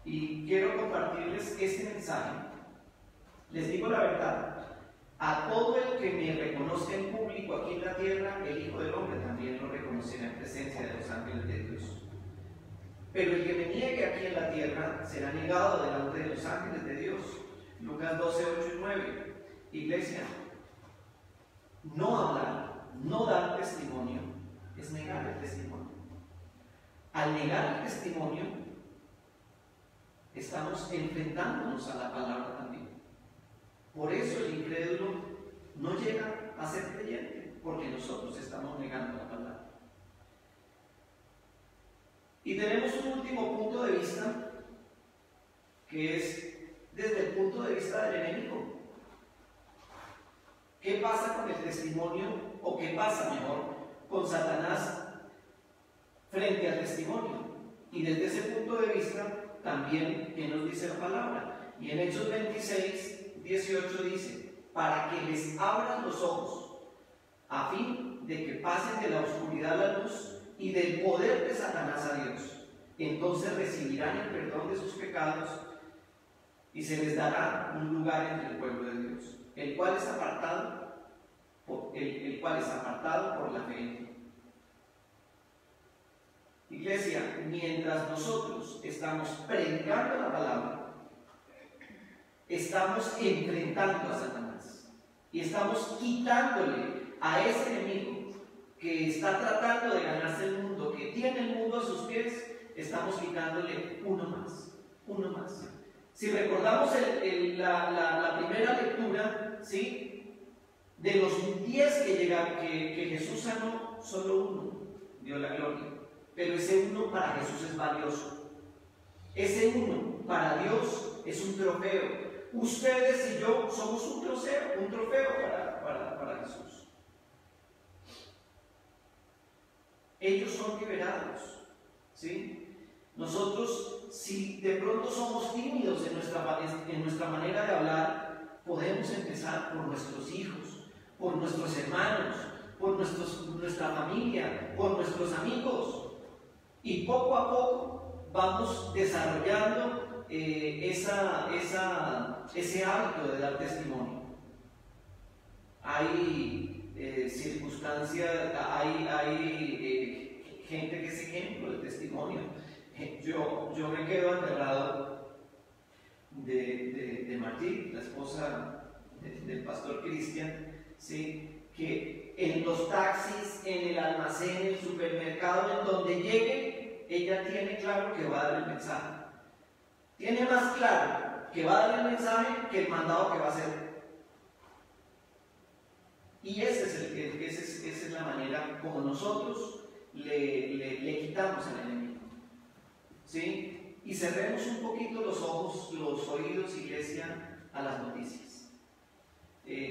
Y quiero compartirles este mensaje. Les digo la verdad, a todo el que me reconozca en público aquí en la tierra, el Hijo del Hombre también lo reconocerá en presencia de los ángeles de Dios. Pero el que me niegue aquí en la tierra será negado delante de los ángeles de Dios. Lucas 12, 8 y 9. Iglesia, no hablar, no dar testimonio, es negar el testimonio. Al negar el testimonio, estamos enfrentándonos a la palabra también. Por eso el incrédulo no llega a ser creyente, porque nosotros estamos negando la palabra. Y tenemos un último punto de vista, que es desde el punto de vista del enemigo. ¿Qué pasa con el testimonio, o qué pasa mejor, con Satanás frente al testimonio? Y desde ese punto de vista, también, ¿qué nos dice la palabra? Y en Hechos 26, 18 dice, para que les abran los ojos, a fin de que pasen de la oscuridad a la luz y del poder de Satanás a Dios. Entonces recibirán el perdón de sus pecados y se les dará un lugar entre el pueblo de Dios, el cual es apartado por la fe. Iglesia, mientras nosotros estamos predicando la palabra, estamos enfrentando a Satanás y estamos quitándole a ese enemigo que está tratando de ganarse el mundo, que tiene el mundo a sus pies, estamos quitándole uno más. Si recordamos la primera lectura, ¿sí?, de los 10 que llegaron, que Jesús sanó, solo uno dio la gloria. Pero ese uno para Jesús es valioso. Ese uno para Dios es un trofeo. Ustedes y yo somos un trofeo para Jesús. ellos son liberados, ¿sí? Nosotros, si de pronto somos tímidos en nuestra manera de hablar, podemos empezar por nuestros hijos, por nuestros hermanos, por nuestra familia, por nuestros amigos, y poco a poco vamos desarrollando ese hábito de dar testimonio. Hay circunstancias, hay gente que es ejemplo de testimonio. Yo me quedo aterrado de Martí, la esposa del pastor Cristian, ¿sí? Que en los taxis, en el almacén, en el supermercado, en donde llegue, ella tiene claro que va a dar el mensaje. Tiene más claro que va a dar el mensaje que el mandado que va a hacer. Y esa es la manera como nosotros le quitamos al enemigo, ¿sí? Y cerremos un poquito los ojos, los oídos, iglesia, a las noticias.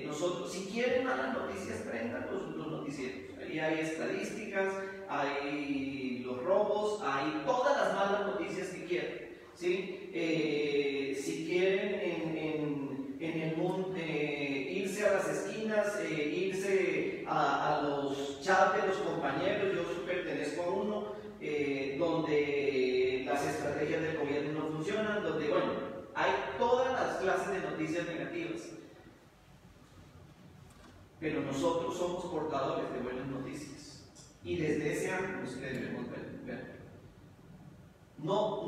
Nosotros, si quieren malas noticias, prendan los noticieros. Ahí hay estadísticas, hay los robos, hay todas las malas noticias que quieran, ¿sí? Si quieren en el mundo irse a las esquinas, irse a los chats de los compañeros, yo pertenezco a uno, donde las estrategias del gobierno no funcionan, donde, bueno, hay todas las clases de noticias negativas. Pero nosotros somos portadores de buenas noticias. Y desde ese ángulo es que debemos ver. No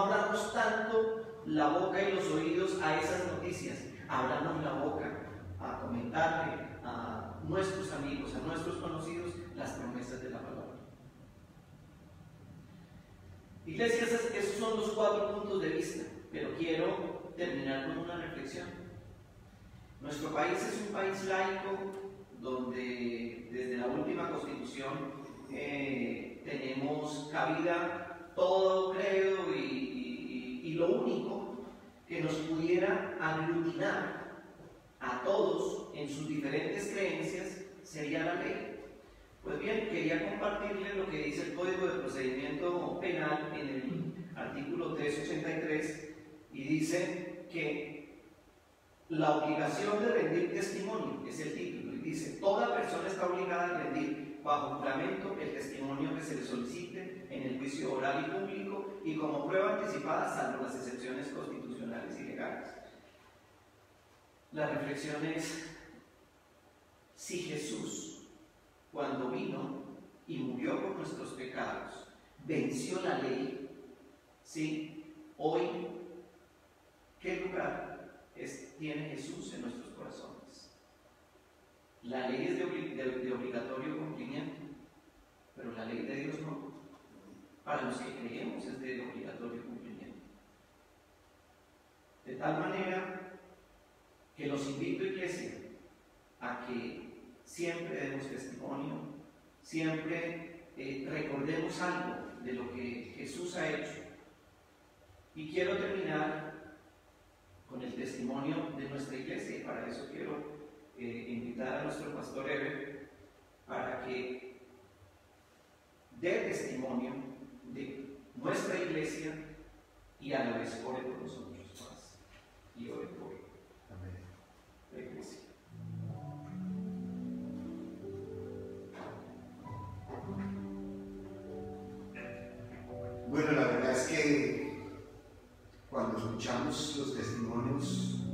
abramos tanto la boca y los oídos a esas noticias. Abramos la boca a comentarle a nuestros amigos, a nuestros conocidos, las promesas de la palabra. Iglesias, esos son los 4 puntos de vista, pero quiero terminar con una reflexión. Nuestro país es un país laico, donde desde la última constitución tenemos cabida todo credo y lo único que nos pudiera aglutinar a todos en sus diferentes creencias sería la ley. Pues bien, quería compartirles lo que dice el Código de Procedimiento Penal en el artículo 383, y dice que la obligación de rendir testimonio, es el título, y dice: toda persona está obligada a rendir bajo juramento el testimonio que se le solicite en el juicio oral y público y como prueba anticipada, salvo las excepciones constitucionales y legales. La reflexión es: si Jesús, cuando vino y murió por nuestros pecados, venció la ley, ¿sí? Hoy, ¿qué lugar tiene Jesús en nuestros corazones? La ley es de obligatorio cumplimiento, pero la ley de Dios no. Para los que creemos es de obligatorio cumplimiento. De tal manera que los invito, iglesia, a que siempre demos testimonio, siempre recordemos algo de lo que Jesús ha hecho. Y quiero terminar con el testimonio de nuestra iglesia, y para eso quiero invitar a nuestro pastor Eber para que dé testimonio de nuestra iglesia y a la vez ore por nosotros más y ore por la iglesia. Bueno, la verdad es que cuando escuchamos los testimonios,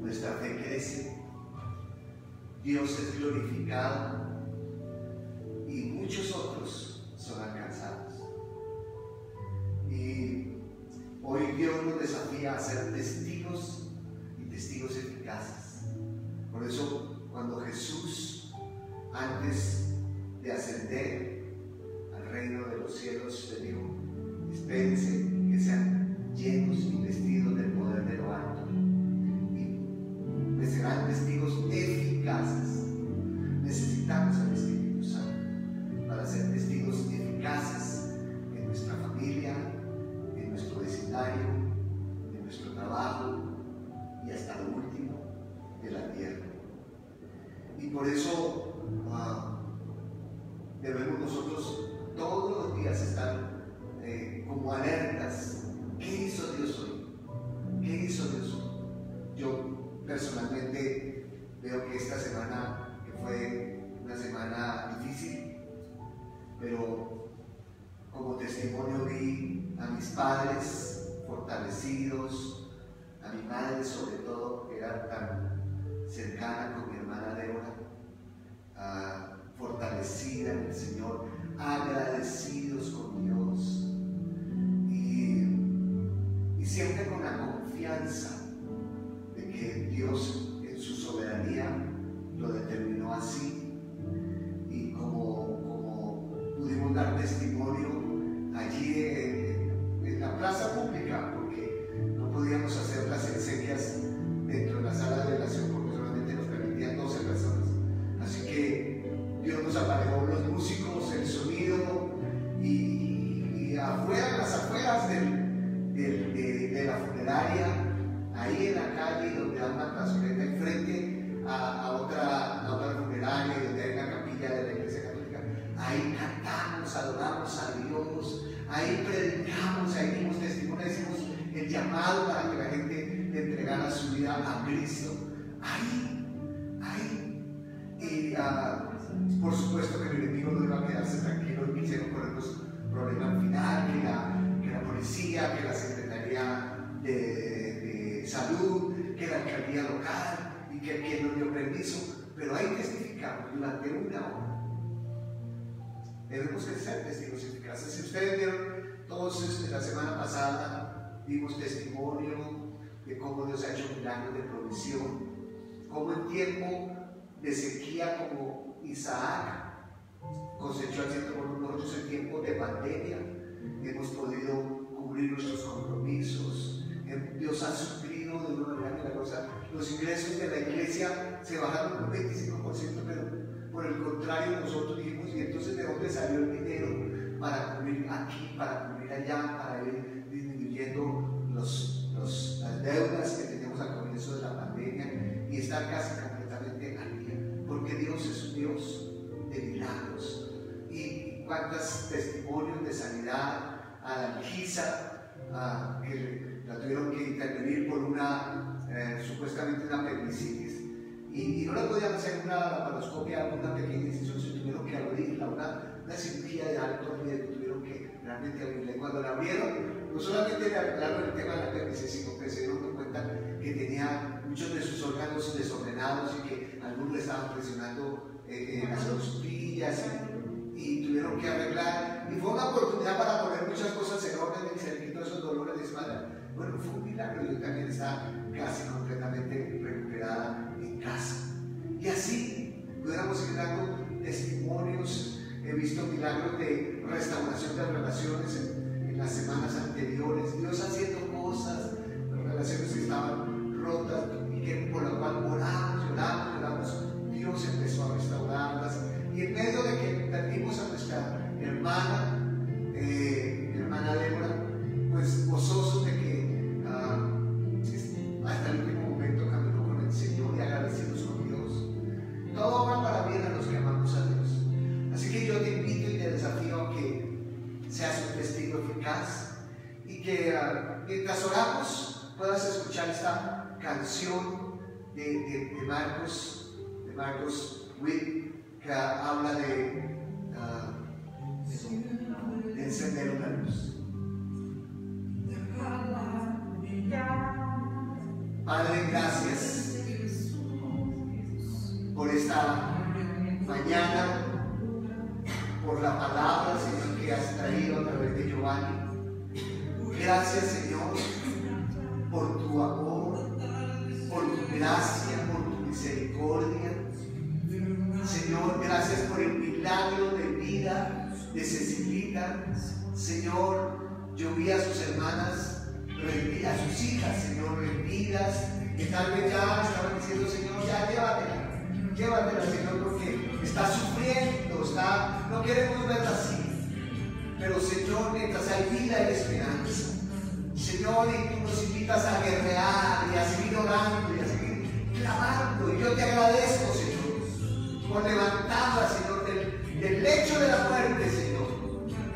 nuestra fe crece, Dios es glorificado y muchos otros son alcanzados. Y hoy Dios nos desafía a ser testigos y testigos eficaces. Por eso, cuando Jesús, antes de ascender al reino de los cielos, le dijo: espérense que sean llenos y vestidos del poder de lo alto, y que serán testigos eficaces. Necesitamos al Espíritu Santo para ser testigos eficaces en nuestra familia, en nuestro vecindario, en nuestro trabajo y hasta lo último de la tierra. Y por eso debemos nosotros todos los días estar como alertas. ¿Qué hizo Dios hoy? ¿Qué hizo Dios hoy? Yo personalmente veo que esta semana, que fue una semana difícil, pero como testimonio vi a mis padres fortalecidos, a mi madre sobre todo, que era tan cercana con mi hermana Débora, fortalecida en el Señor, agradecidos con Dios y siempre con la confianza de que Dios en su soberanía lo determinó así. Y como pudimos dar testimonio allí en la plaza pública, porque no podíamos hacer las exequias dentro de la sala de oración porque solamente nos permitían 12 personas. Así que Dios nos aparejó los músicos, el sonido y afuera, en las afueras de la funeraria, ahí en la calle donde hay una plazoleta enfrente a otra funeraria y donde hay una capilla de la Iglesia Católica, ahí cantamos, adoramos a Dios, ahí predicamos, ahí dimos testimonio, hicimos el llamado para que la gente le entregara su vida a Cristo. Ahí. Y por supuesto que el enemigo no iba a quedarse tranquilo y quisieron ponernos problemas al final, que la policía, que la Secretaría de Salud, que la alcaldía local y que quien nos dio permiso, pero ahí testificamos durante una hora. Debemos ser testigos eficaces. Si ustedes vieron, todos la semana pasada dimos testimonio de cómo Dios ha hecho milagros de provisión, cómo en tiempo de sequía como Isaac cosechó al ciento por uno. Nosotros en tiempo de pandemia hemos podido cubrir nuestros compromisos. Dios ha suplido de una manera milagrosa. Los ingresos de la iglesia se bajaron un 25%, pero por el contrario nosotros dijimos, ¿y entonces de dónde salió el dinero para cubrir aquí, para cubrir allá, para ir disminuyendo las deudas que teníamos al comienzo de la pandemia y estar casi completamente al día? Porque Dios es un Dios de milagros. Y cuántos testimonios de sanidad a la Alquisa, que la tuvieron que intervenir por supuestamente una apendicitis y no le podían hacer una laparoscopia, una pequeña incisión, se tuvieron que abrirla, una cirugía de alto riesgo, tuvieron que realmente abrirla. Y cuando la abrieron, no solamente le arreglaron el tema de la apéndice, sino que se dieron cuenta que tenía muchos de sus órganos desordenados y que algunos le estaban presionando las costillas y tuvieron que arreglar. Y fue una oportunidad para poner muchas cosas en orden y se le quitó esos dolores de espalda. Bueno, fue un milagro. Yo también estaba casi completamente recuperada en casa. Y así pudiéramos ir dando testimonios. He visto milagros de restauración de relaciones en las semanas anteriores. Dios haciendo cosas, relaciones que estaban rotas y que por las cuales lloramos. Dios empezó a restaurarlas. Y en medio de que perdimos a nuestra hermana Débora, pues gozosos de que hasta el último momento caminó con el Señor y agradecidos con Dios. Todo va para bien a los que amamos a Dios. Así que yo te invito y te desafío a que seas un testigo eficaz y que mientras oramos puedas escuchar esta canción de Marcos Witt, que habla de encender una luz. Padre, gracias por esta mañana, por la palabra, Señor, que has traído a través de Giovanni. Gracias, Señor, por tu amor, por tu gracia, por tu misericordia. Señor, gracias por el milagro de vida de Cecilita. Señor, yo vi a sus hermanas, a sus hijas, Señor, rendidas, que tal vez ya estaban diciendo, Señor, ya llévatela, Señor, porque está sufriendo, no queremos verla así. Pero, Señor, mientras hay vida y esperanza, Señor, y tú nos invitas a guerrear y a seguir orando y a seguir clamando. Y yo te agradezco, Señor, por levantarla, Señor, del lecho de la muerte, Señor,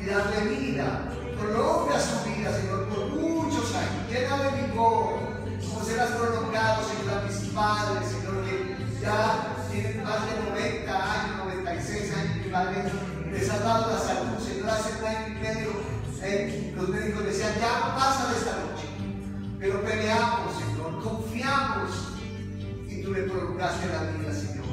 darle vida. Prolonga su vida, Señor, por muchos años. Llena de vigor, como se las prolongado, Señor, a mis padres, Señor, que ya tienen más de 90 años, 96 años, mi padre les ha dado la salud, Señor. Hace un año y medio los médicos decían, ya no pasa de esta noche, pero peleamos, Señor, confiamos y tú le prolongaste la vida, Señor,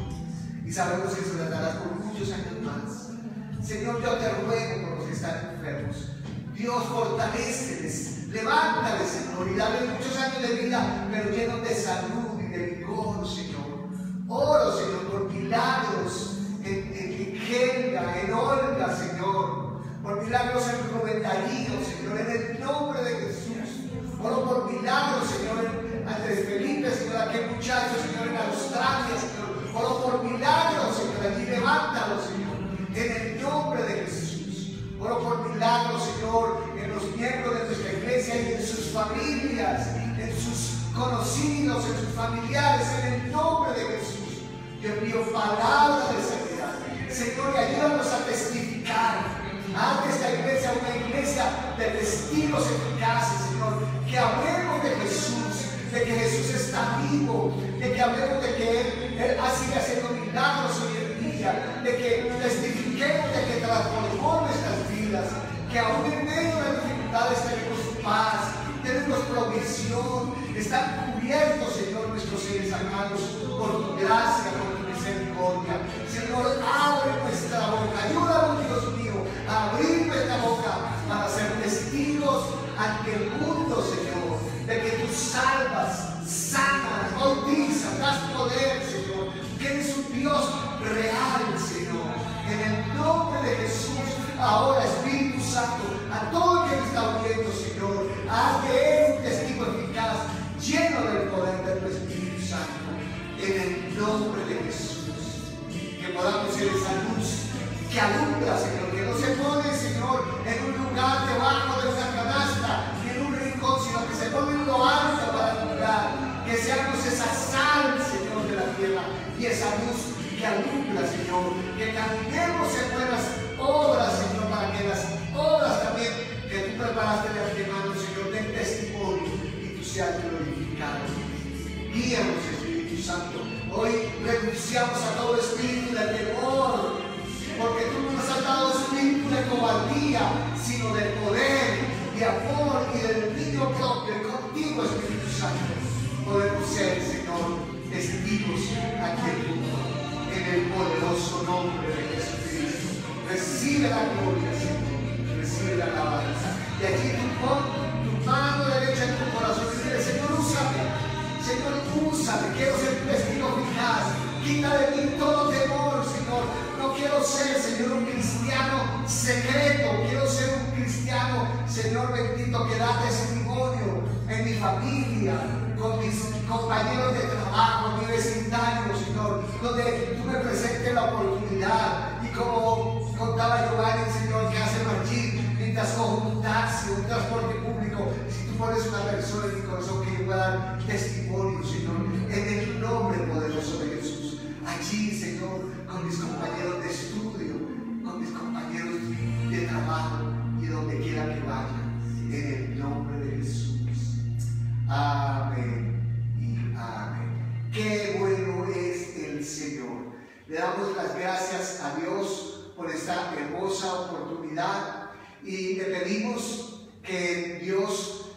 y sabemos que se la darás por muchos años más. Señor, yo te ruego por los que están enfermos. Dios, fortaléceles, levántales, Señor, y dale muchos años de vida, pero llenos de salud y de vigor, Señor. Oro, Señor, por milagros en Helga, en Olga, Señor, por milagros en Rubén Darío, Señor, en el nombre de Jesús. Oro por milagros, Señor, en Andrés Felipe, Señor, aquel muchacho, Señor, en Australia, Señor. Oro por milagros, Señor, allí levántalo, Señor, en el nombre de Jesús. Oro por milagros, Señor, en los miembros de nuestra iglesia y en sus familias, en sus conocidos, en sus familiares, en el nombre de Jesús. Yo envío palabras de sanidad, Señor, y ayúdanos a testificar. Haz de esta iglesia una iglesia de testigos eficaces, Señor, que hablemos de Jesús, de que Jesús está vivo, de que hablemos de que Él sigue haciendo milagros hoy en día, de que testifiquemos de que transformó nuestras vidas, que aún en medio de dificultades tenemos paz, tenemos provisión, están cubiertos, Señor, nuestros seres amados, por tu gracia, por tu misericordia. Señor, abre nuestra boca, ayúdanos, Dios mío, a abrir nuestra boca para ser testigos ante el mundo, Señor, de que tú salvas, sanas, bautizas, das poder, Señor, que eres un Dios real, Señor. En el nombre de Jesús, ahora, Espíritu Santo, a todo el que me está oyendo, Señor, haz de él un testigo eficaz, lleno del poder de tu Espíritu Santo, en el nombre de Jesús. Que podamos ser esa luz que alumbra, Señor, que no se pone, Señor, en un lugar debajo de una canasta, ni en un rincón, sino que se pone en lo alto para alumbrar. Que seamos esa sal, Señor, de la tierra, y esa luz que alumbra, Señor, que caminemos en buenas obras, Señor, para que las obras también que tú preparaste de antemano, Señor, den testimonio y tú seas glorificado. Guíanos, Espíritu Santo. Hoy renunciamos a todo espíritu de temor, porque tú no nos has dado espíritu de cobardía, sino de poder, de amor y del dominio propio. Contigo, Espíritu Santo, podemos ser, Señor, testigos ante el mundo. En el poderoso nombre de Jesucristo. Recibe la gloria, Señor. Recibe la alabanza. Y allí tú pon tu mano derecha en tu corazón y dile, Señor, úsame. Señor, úsame. Quiero ser un testigo eficaz. Quita de mí todo temor, Señor. No quiero ser, Señor, un cristiano secreto. Quiero ser un cristiano, Señor bendito, que da testimonio en mi familia, con mis compañeros de trabajo, mi vecindario, Señor, donde tú me presentes la oportunidad. Y como contaba Giovanni, Señor, que hace marchir mientras cojo un taxi o un transporte público, si tú pones una persona en mi corazón que yo pueda dar testimonio, Señor, en el nombre poderoso de Jesús. Allí, Señor, con mis compañeros de estudio, con mis compañeros de trabajo y donde quiera que vaya, en el nombre de Jesús. Amén y amén. Qué bueno es el Señor. Le damos las gracias a Dios por esta hermosa oportunidad y le pedimos que Dios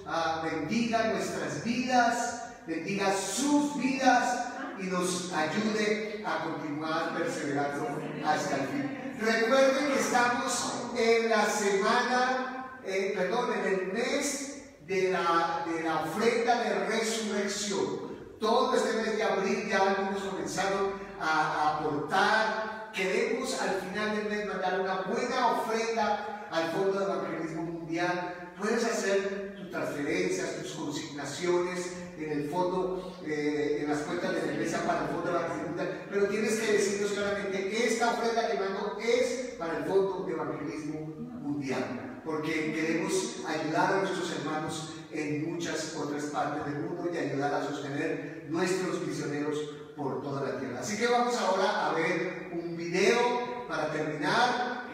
bendiga nuestras vidas, bendiga sus vidas y nos ayude a continuar perseverando hasta el fin. Recuerden que estamos en la semana, en el mes de la ofrenda de resurrección. Todo este mes de abril ya algunos comenzaron a aportar. Queremos al final del mes mandar una buena ofrenda al Fondo de Evangelismo Mundial. Puedes hacer tus transferencias, tus consignaciones en el fondo, en las cuentas de la iglesia para el Fondo de Evangelismo Mundial, pero tienes que decirnos claramente: esta ofrenda que mando es para el Fondo de Evangelismo Mundial, porque queremos ayudar a nuestros hermanos en muchas otras partes del mundo y ayudar a sostener nuestros misioneros por toda la tierra. Así que vamos ahora a ver un video para terminar.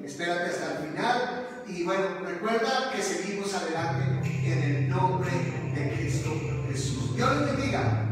Espérate hasta el final. Recuerda que seguimos adelante en el nombre de Cristo Jesús. Dios les bendiga.